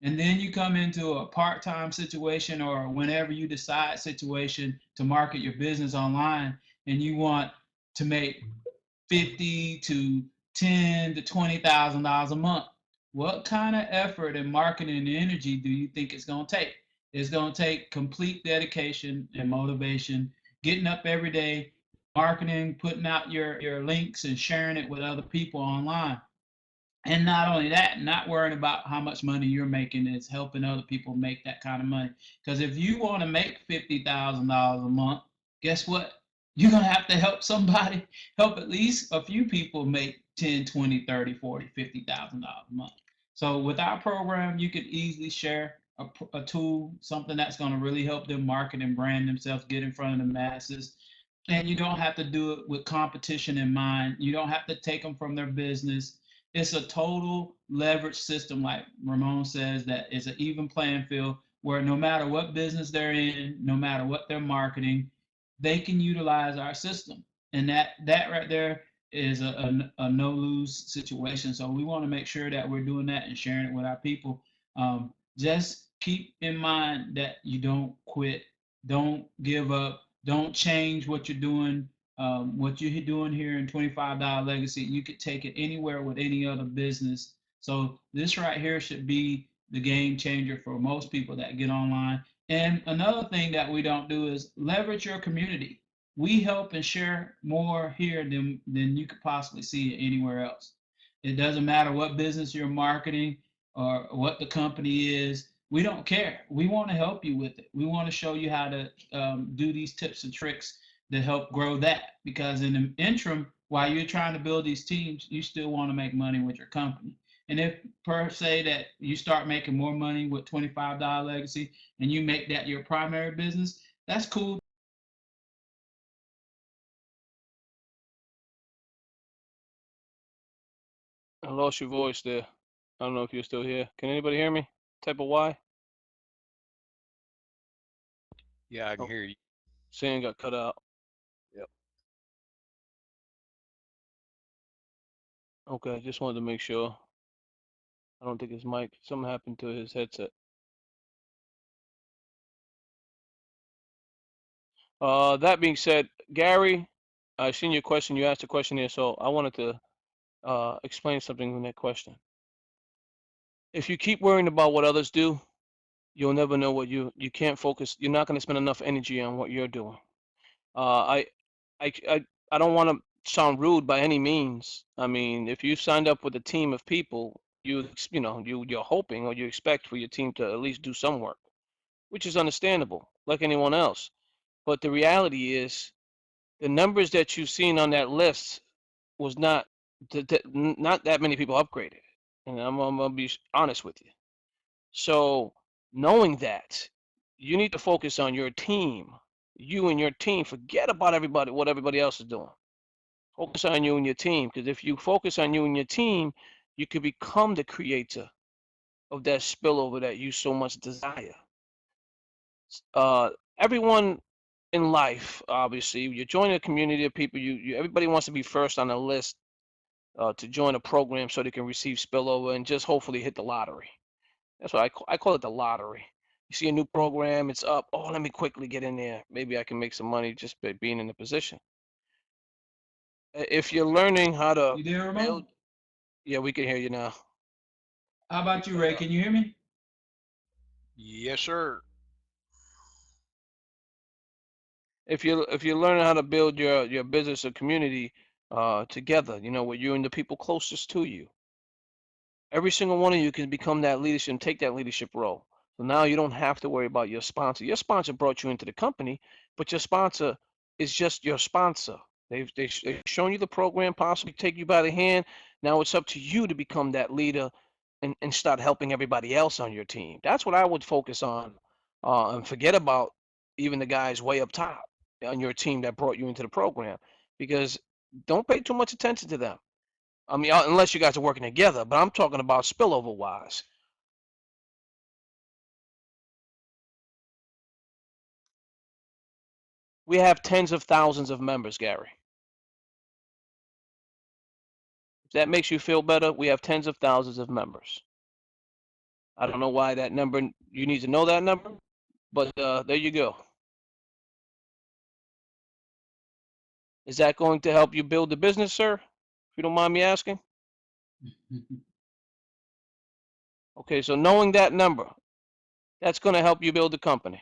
And then you come into a part-time situation, or whenever you decide situation to market your business online, and you want to make 50 to 10 to $20,000 a month. What kind of effort and marketing and energy do you think it's going to take? It's going to take complete dedication and motivation, getting up every day, marketing, putting out your links and sharing it with other people online. And not only that, not worrying about how much money you're making, is helping other people make that kind of money. Because if you want to make $50,000 a month, guess what? You're going to have to help somebody, help at least a few people make 10, 20, 30, 40, $50,000 a month. So with our program, you could easily share a tool, something that's going to really help them market and brand themselves, get in front of the masses. And you don't have to do it with competition in mind. You don't have to take them from their business. It's a total leverage system, like Ramon says, that is an even playing field where no matter what business they're in, no matter what they're marketing, they can utilize our system. And that right there is a no lose situation. So we want to make sure that we're doing that and sharing it with our people. Just keep in mind that you don't quit, don't give up, don't change what you're doing. What you're doing here in $25 Legacy, you could take it anywhere with any other business. So this right here should be the game changer for most people that get online. And another thing that we don't do is leverage your community. We help and share more here than you could possibly see anywhere else. It doesn't matter what business you're marketing or what the company is. We don't care. We want to help you with it. We want to show you how to do these tips and tricks to help grow that, because in the interim, while you're trying to build these teams, you still want to make money with your company. And if per se that you start making more money with $25 Legacy and you make that your primary business, that's cool. I lost your voice there. I don't know if you're still here. Can anybody hear me? Type of Y? Yeah, I can Oh, hear you. saying got cut out. Yep. Okay, just wanted to make sure. I don't think his mic, something happened to his headset. That being said, Gary, I seen your question. You asked a question here, so I wanted to explain something in that question. If you keep worrying about what others do, you'll never know what you can't focus. You're not going to spend enough energy on what you're doing. Uh, I, I don't want to sound rude by any means. I mean, if you signed up with a team of people, you're hoping or you expect for your team to at least do some work, which is understandable, like anyone else. But the reality is, the numbers that you've seen on that list was not that many people upgraded, and I'm gonna be honest with you. So knowing that, you need to focus on your team. You and your team. Forget about everybody, what everybody else is doing. Focus on you and your team, because if you focus on you and your team, you can become the creator of that spillover that you so much desire. Uh, Everyone in life, obviously, you join a community of people. Everybody wants to be first on the list to join a program so they can receive spillover and just hopefully hit the lottery. That's what I call it, the lottery. You see a new program, it's up. Oh, let me quickly get in there. Maybe I can make some money just by being in the position. If you're learning how to You there, build, Ramon? yeah, we can hear you now. How You about you, cut Ray? out. Can you hear me? Yes, sir. If you're learning how to build your business or community together, with you and the people closest to you, every single one of you can become that leadership and take that leadership role. So now you don't have to worry about your sponsor. Your sponsor brought you into the company, but your sponsor is just your sponsor. They've shown you the program, possibly take you by the hand. Now it's up to you to become that leader and start helping everybody else on your team. That's what I would focus on, and forget about even the guys way up top on your team that brought you into the program, because don't pay too much attention to them. I mean, unless you guys are working together, but I'm talking about spillover wise. We have tens of thousands of members, Gary. If that makes you feel better, we have tens of thousands of members. I don't know why that number, you need to know that number, but there you go. Is that going to help you build the business, sir? If you don't mind me asking. Okay, so knowing that number, that's going to help you build the company.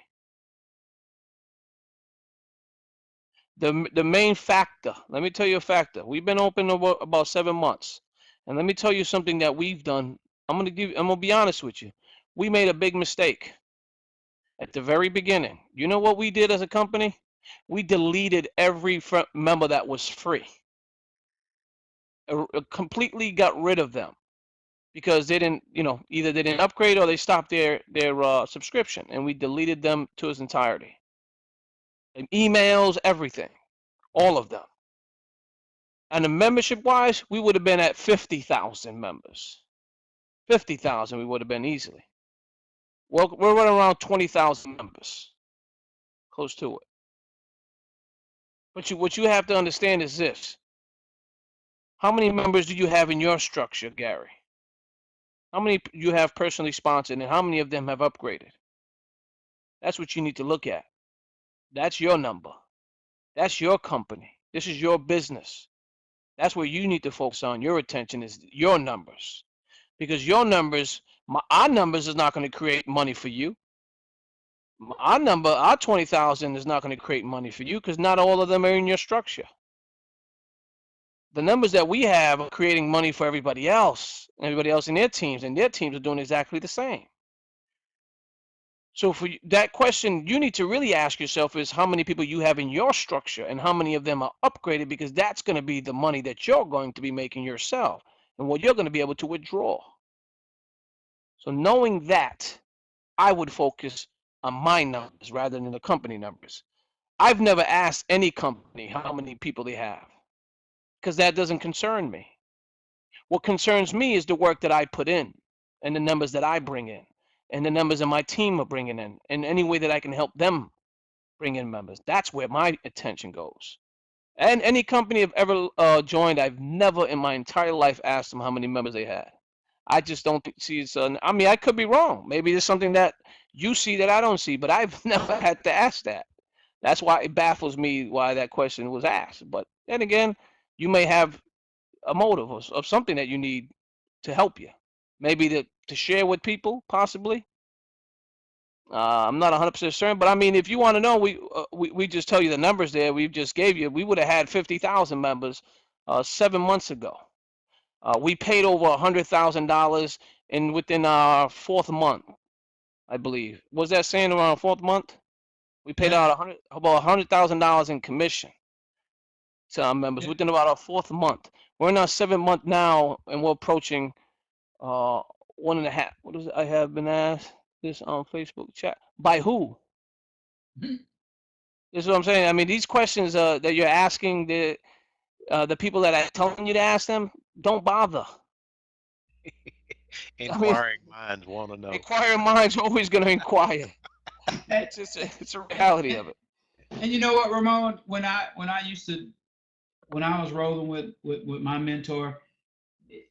The main factor, let me tell you a factor. We've been open about 7 months. And let me tell you something that we've done. I'm going to be honest with you. We made a big mistake at the very beginning. You know what we did as a company? We deleted every member that was free. Completely got rid of them because they didn't, either they didn't upgrade or they stopped their subscription, and we deleted them to its entirety. And emails, everything, all of them. And the membership wise, we would have been at 50,000 members. 50,000 we would have been easily. Well, we're running around 20,000 members, close to it. But what you have to understand is this. How many members do you have in your structure, Gary? How many you have personally sponsored, and how many of them have upgraded? That's what you need to look at. That's your number. That's your company. This is your business. That's where you need to focus on. Your attention is your numbers. Because your numbers, our numbers is not going to create money for you. Our 20,000 is not going to create money for you because not all of them are in your structure. The numbers that we have are creating money for everybody else in their teams, and their teams are doing exactly the same. So for that question, you need to really ask yourself is how many people you have in your structure and how many of them are upgraded, because that's going to be the money that you're going to be making yourself and what you're going to be able to withdraw. So knowing that, I would focus on my numbers rather than the company numbers. I've never asked any company how many people they have because that doesn't concern me. What concerns me is the work that I put in and the numbers that I bring in and the numbers that my team are bringing in and any way that I can help them bring in members. That's where my attention goes. And any company I've ever joined, I've never in my entire life asked them how many members they had. I just don't see it's. I mean, I could be wrong. Maybe there's something that you see that I don't see, but I've never had to ask that. That's why it baffles me why that question was asked. But then again, you may have a motive of something that you need to help you. Maybe to share with people, possibly. I'm not 100% certain, but I mean, if you want to know, we just tell you the numbers there. We just gave you. We would have had 50,000 members 7 months ago. We paid over $100,000 within our 4th month, I believe. Was that saying around 4th month? We paid out about $100,000 in commission to our members within about our 4th month. We're in our 7th month now, and we're approaching 1.5. What is it? I have been asked this on Facebook chat. By who? Mm-hmm. This is what I'm saying. I mean, these questions that you're asking, the people that I'm telling you to ask them, don't bother. Inquiring minds want to know. Inquiring minds are always going to inquire. It's a reality of it. And you know what, Ramon? When I was rolling with my mentor,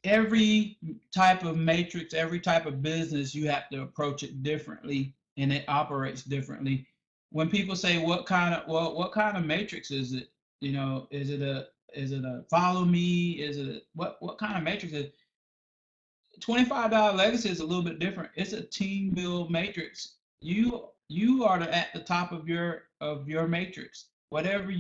every type of matrix, every type of business, you have to approach it differently, and it operates differently. When people say what kind of matrix is it? You know, is it a follow me? Is it what kind of matrix is it? $25 legacy is a little bit different. It's a team build matrix. You are at the top of your matrix. Whatever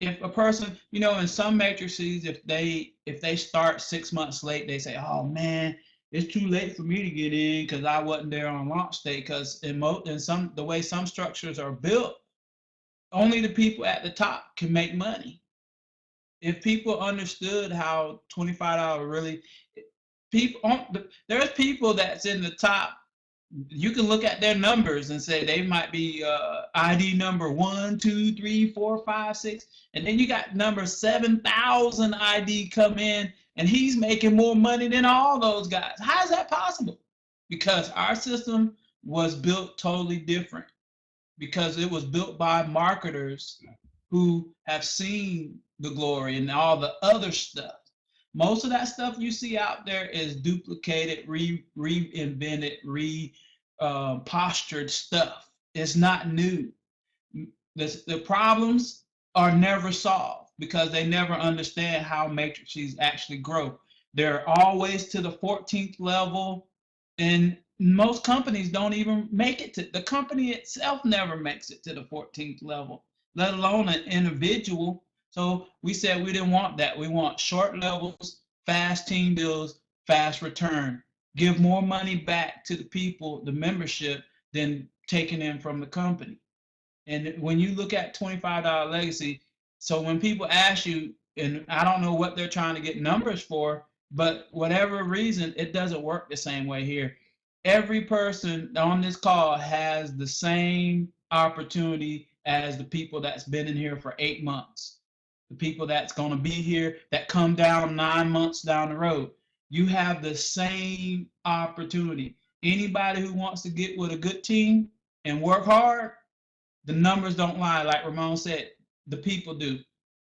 if a person, in some matrices, if they start 6 months late, they say, oh man, it's too late for me to get in because I wasn't there on launch day. Because the way some structures are built, only the people at the top can make money. If people understood how $25 really, there's people that's in the top. You can look at their numbers and say they might be ID number 1, 2, 3, 4, 5, 6, and then you got number 7,000 ID come in, and he's making more money than all those guys. How is that possible? Because our system was built totally different. Because it was built by marketers who have seen the glory and all the other stuff. Most of that stuff you see out there is duplicated, reinvented, postured stuff. It's not new. The problems are never solved because they never understand how matrices actually grow. They're always to the 14th level, and most companies don't even make it to the company itself never makes it to the 14th level, let alone an individual. So we said we didn't want that. We want short levels, fast team builds, fast return. Give more money back to the people, the membership, than taking in from the company. And when you look at $25 legacy, so when people ask you, and I don't know what they're trying to get numbers for, but whatever reason, it doesn't work the same way here. Every person on this call has the same opportunity as the people that's been in here for 8 months, the people that's going to be here that come down 9 months down the road. You have the same opportunity. Anybody who wants to get with a good team and work hard, the numbers don't lie. Like Ramon said, the people do.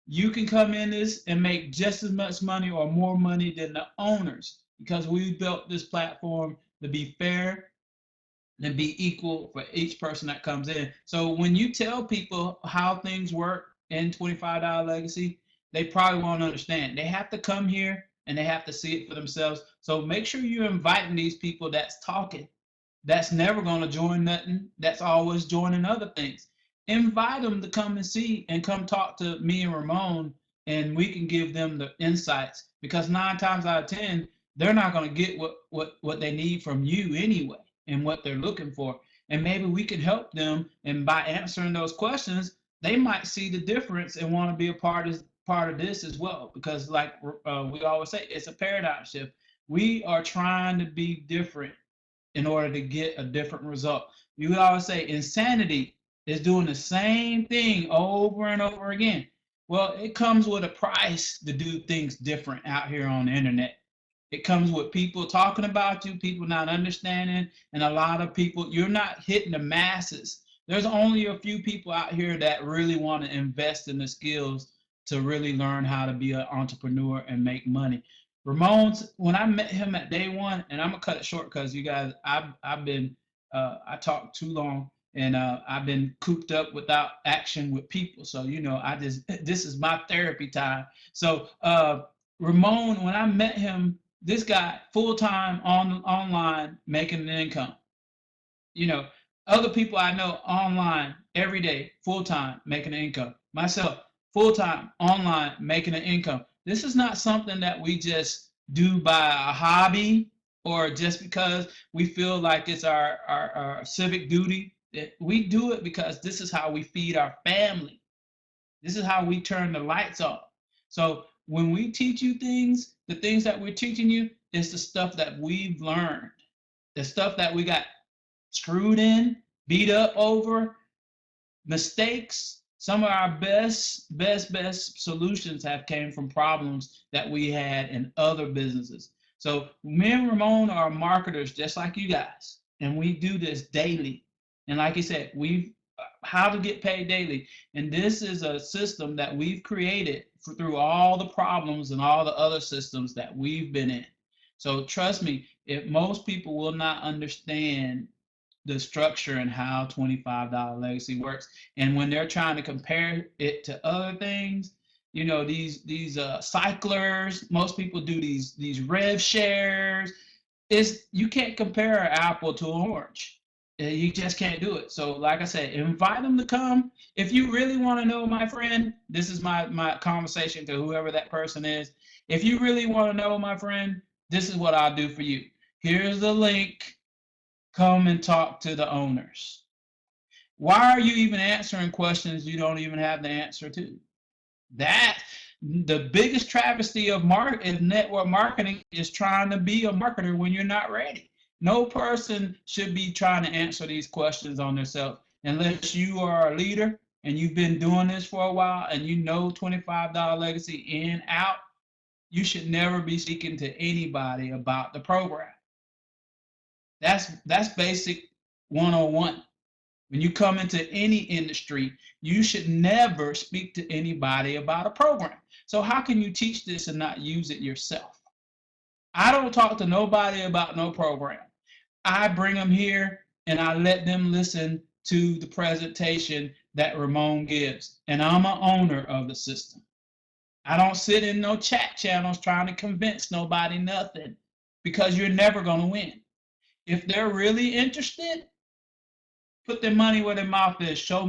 You can come in this and make just as much money or more money than the owners, because we built this platform to be fair and be equal for each person that comes in. So when you tell people how things work in $25 legacy, they probably won't understand. They have to come here and they have to see it for themselves. So make sure you're inviting these people that's talking, that's never going to join nothing, that's always joining other things. Invite them to come and see and come talk to me and Ramon, and we can give them the insights, because 9 times out of 10, they're not going to get what they need from you anyway and what they're looking for. And maybe we can help them, and by answering those questions, they might see the difference and want to be a part of this as well. Because like we always say, it's a paradigm shift. We are trying to be different in order to get a different result. You would always say insanity is doing the same thing over and over again. Well, it comes with a price to do things different out here on the internet. It comes with people talking about you, people not understanding, and a lot of people, you're not hitting the masses. There's only a few people out here that really want to invest in the skills to really learn how to be an entrepreneur and make money. Ramon's, when I met him at day one, and I'm gonna cut it short because you guys, I've been I talked too long, and I've been cooped up without action with people. So this is my therapy time. So Ramon, when I met him, this guy full time online making an income. Other people I know online every day, full time making an income. Myself, full time online making an income. This is not something that we just do by a hobby or just because we feel like it's our civic duty. We do it because this is how we feed our family. This is how we turn the lights off. So when we teach you things, the things that we're teaching you is the stuff that we've learned, the stuff that we got screwed in, beat up over, mistakes. Some of our best solutions have came from problems that we had in other businesses. So me and Ramon are marketers just like you guys, and we do this daily. And like you said, how to get paid daily. And this is a system that we've created through all the problems and all the other systems that we've been in. So trust me, if most people will not understand the structure and how $25 legacy works, and when they're trying to compare it to other things, these cyclers, most people do these rev shares. You can't compare an apple to an orange. You just can't do it. So like I said, invite them to come. If you really want to know, my friend, this is my conversation to whoever that person is. If you really want to know, my friend, this is what I'll do for you. Here's the link. Come and talk to the owners. Why are you even answering questions you don't even have the answer to? The biggest travesty of network marketing is trying to be a marketer when you're not ready. No person should be trying to answer these questions on themselves unless you are a leader and you've been doing this for a while and you know $25 legacy in, out. You should never be speaking to anybody about the program. That's basic 101. When you come into any industry, you should never speak to anybody about a program. So how can you teach this and not use it yourself? I don't talk to nobody about no program. I bring them here and I let them listen to the presentation that Ramon gives. And I'm an owner of the system. I don't sit in no chat channels trying to convince nobody nothing, because you're never going to win. If they're really interested, put their money where their mouth is. Show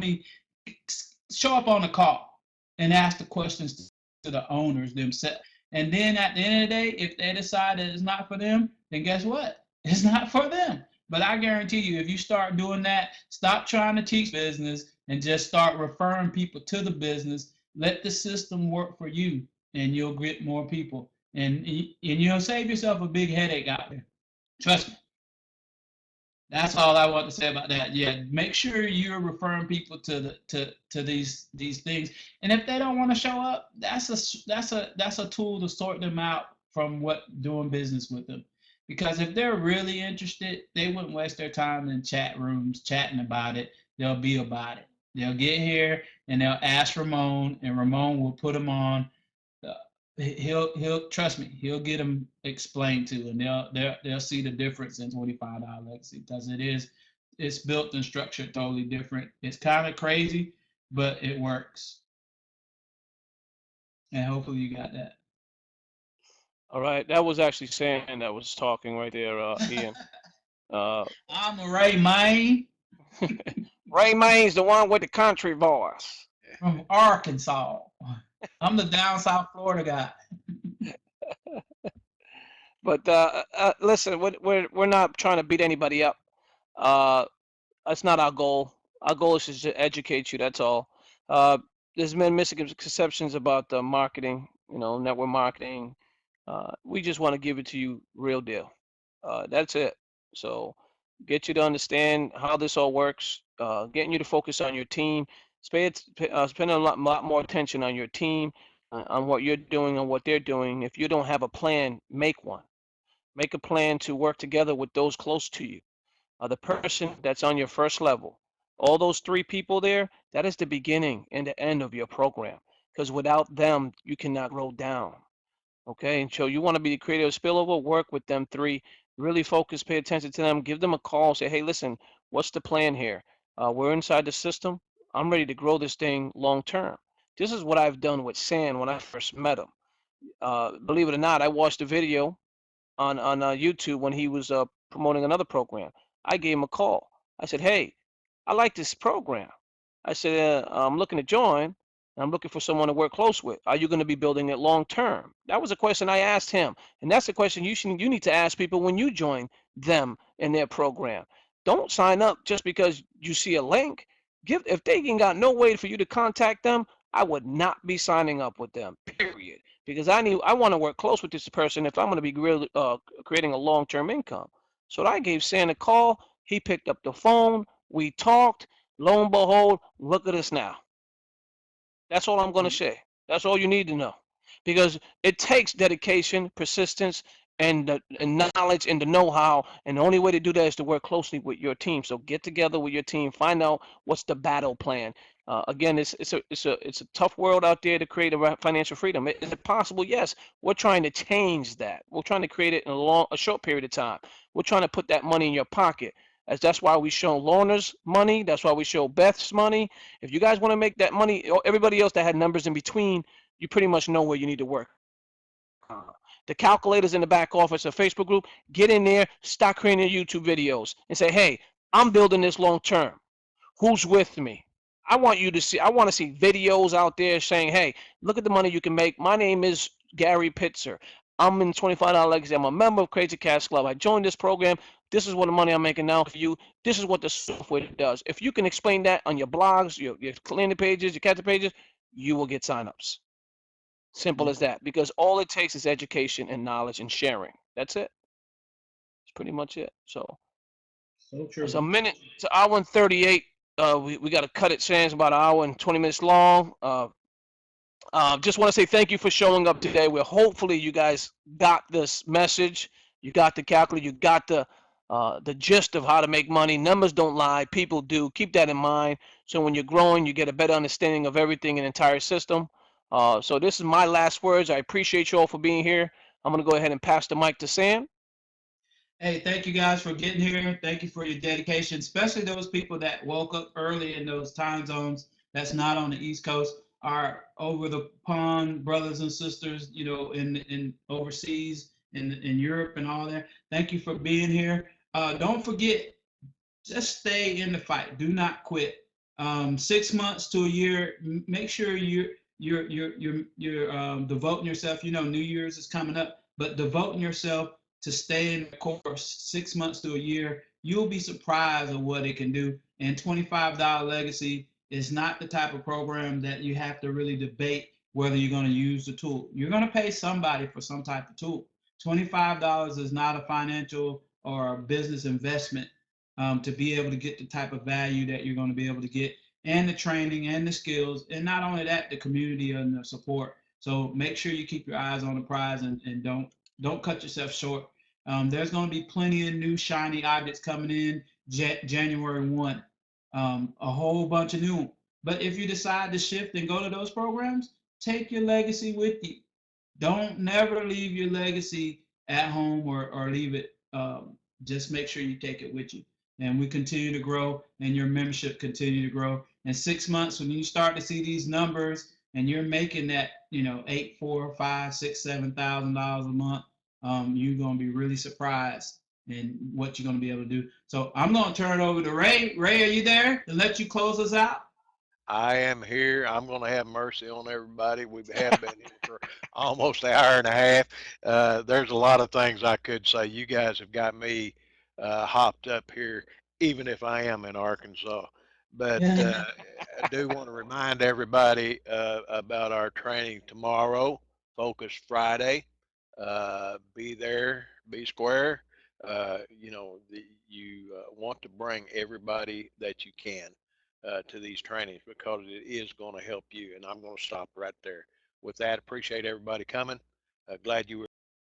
up on the call and ask the questions to the owners themselves. And then at the end of the day, if they decide that it's not for them, then guess what? It's not for them. But I guarantee you, if you start doing that, stop trying to teach business and just start referring people to the business. Let the system work for you, and you'll get more people. And you'll save yourself a big headache out there. Trust me. That's all I want to say about that. Yeah, make sure you're referring people to these things. And if they don't want to show up, that's a tool to sort them out from doing business with them. Because if they're really interested, they wouldn't waste their time in chat rooms chatting about it. They'll be about it. They'll get here and they'll ask Ramon, and Ramon will put them on. He'll trust me. He'll get them explained to, and they'll see the difference in $25 legacy, because it's built and structured totally different. It's kind of crazy, but it works. And hopefully you got that. All right, that was actually Sam that was talking right there, Ian. I'm a Ray Main Ray Main's the one with the country voice. from Arkansas. I'm the down South Florida guy. But listen, we're not trying to beat anybody up. That's not our goal. Our goal is just to educate you. That's all. There's been misconceptions about marketing, network marketing. We just want to give it to you real deal. That's it. So get you to understand how this all works. Getting you to focus on your team. Spend a lot more attention on your team, on what you're doing and what they're doing. If you don't have a plan, make one. Make a plan to work together with those close to you. The person that's on your first level. All those three people there, that is the beginning and the end of your program. Because without them, you cannot roll down. Okay, and so you want to be the creative spillover, work with them three, really focus, pay attention to them, give them a call, say, hey, listen, what's the plan here? We're inside the system. I'm ready to grow this thing long term. This is what I've done with San when I first met him. Believe it or not, I watched a video on YouTube when he was promoting another program. I gave him a call. I said, hey, I like this program. I said, I'm looking to join. I'm looking for someone to work close with. Are you going to be building it long term? That was a question I asked him. And that's a question you need to ask people when you join them in their program. Don't sign up just because you see a link. If they ain't got no way for you to contact them, I would not be signing up with them, period. Because I want to work close with this person if I'm going to be really, creating a long-term income. So I gave Sam a call. He picked up the phone. We talked. Lo and behold, look at us now. That's all I'm going to say. That's all you need to know. Because it takes dedication, persistence, and knowledge and the know-how. And the only way to do that is to work closely with your team. So get together with your team. Find out what's the battle plan. Again, it's a tough world out there to create a financial freedom. Is it possible? Yes. We're trying to change that. We're trying to create it in a short period of time. We're trying to put that money in your pocket. As that's why we show Lorna's money. That's why we show Beth's money. If you guys want to make that money, everybody else that had numbers in between, you pretty much know where you need to work. The calculators in the back office of Facebook group, get in there, start creating YouTube videos and say, hey, I'm building this long term. Who's with me? I want to see videos out there saying, hey, look at the money you can make. My name is Gary Pitzer. I'm in $25 legacy. I'm a member of Crazy Cash Club. I joined this program. This is what the money I'm making now for you. This is what the software does. If you can explain that on your blogs, your landing pages, your capture pages, you will get signups. Simple as that. Because all it takes is education and knowledge and sharing. That's it. It's pretty much it. So true. It's a minute. It's an hour and 38. We got to cut it. Sam's about an hour and 20 minutes long. Just want to say thank you for showing up today. Hopefully you guys got this message. You got the calculator. You got the gist of how to make money. Numbers don't lie. People do. Keep that in mind. So when you're growing, you get a better understanding of everything in the entire system. So this is my last words. I appreciate you all for being here. I'm going to go ahead and pass the mic to Sam. Hey, thank you guys for getting here. Thank you for your dedication, especially those people that woke up early in those time zones that's not on the East Coast, our over the pond brothers and sisters, in overseas, in Europe and all that. Thank you for being here. Don't forget, just stay in the fight. Do not quit. 6 months to a year. Make sure you're devoting yourself. New Year's is coming up, but devoting yourself to stay in the course. 6 months to a year. You'll be surprised at what it can do. And $25 legacy is not the type of program that you have to really debate whether you're going to use the tool. You're going to pay somebody for some type of tool. $25 is not a financial or a business investment to be able to get the type of value that you're going to be able to get, and the training and the skills, and not only that, the community and the support. So make sure you keep your eyes on the prize, and don't cut yourself short. There's going to be plenty of new shiny objects coming in January 1, a whole bunch of new ones. But if you decide to shift and go to those programs, take your legacy with you. Don't never leave your legacy at home, or leave it. Just make sure you take it with you. And we continue to grow, and your membership continue to grow. In 6 months, when you start to see these numbers, and you're making that, eight, 4, 5, 6, $7,000 a month, you're gonna be really surprised in what you're gonna be able to do. So I'm gonna turn it over to Ray. Ray, are you there to let you close us out? I am here. I'm going to have mercy on everybody. We have been here for almost an hour and a half. There's a lot of things I could say. You guys have got me hopped up here, even if I am in Arkansas. But I do want to remind everybody about our training tomorrow, Focus Friday. Be there, be square. You want to bring everybody that you can to these trainings, because it is going to help you. And I'm going to stop right there. With that, appreciate everybody coming. Glad you were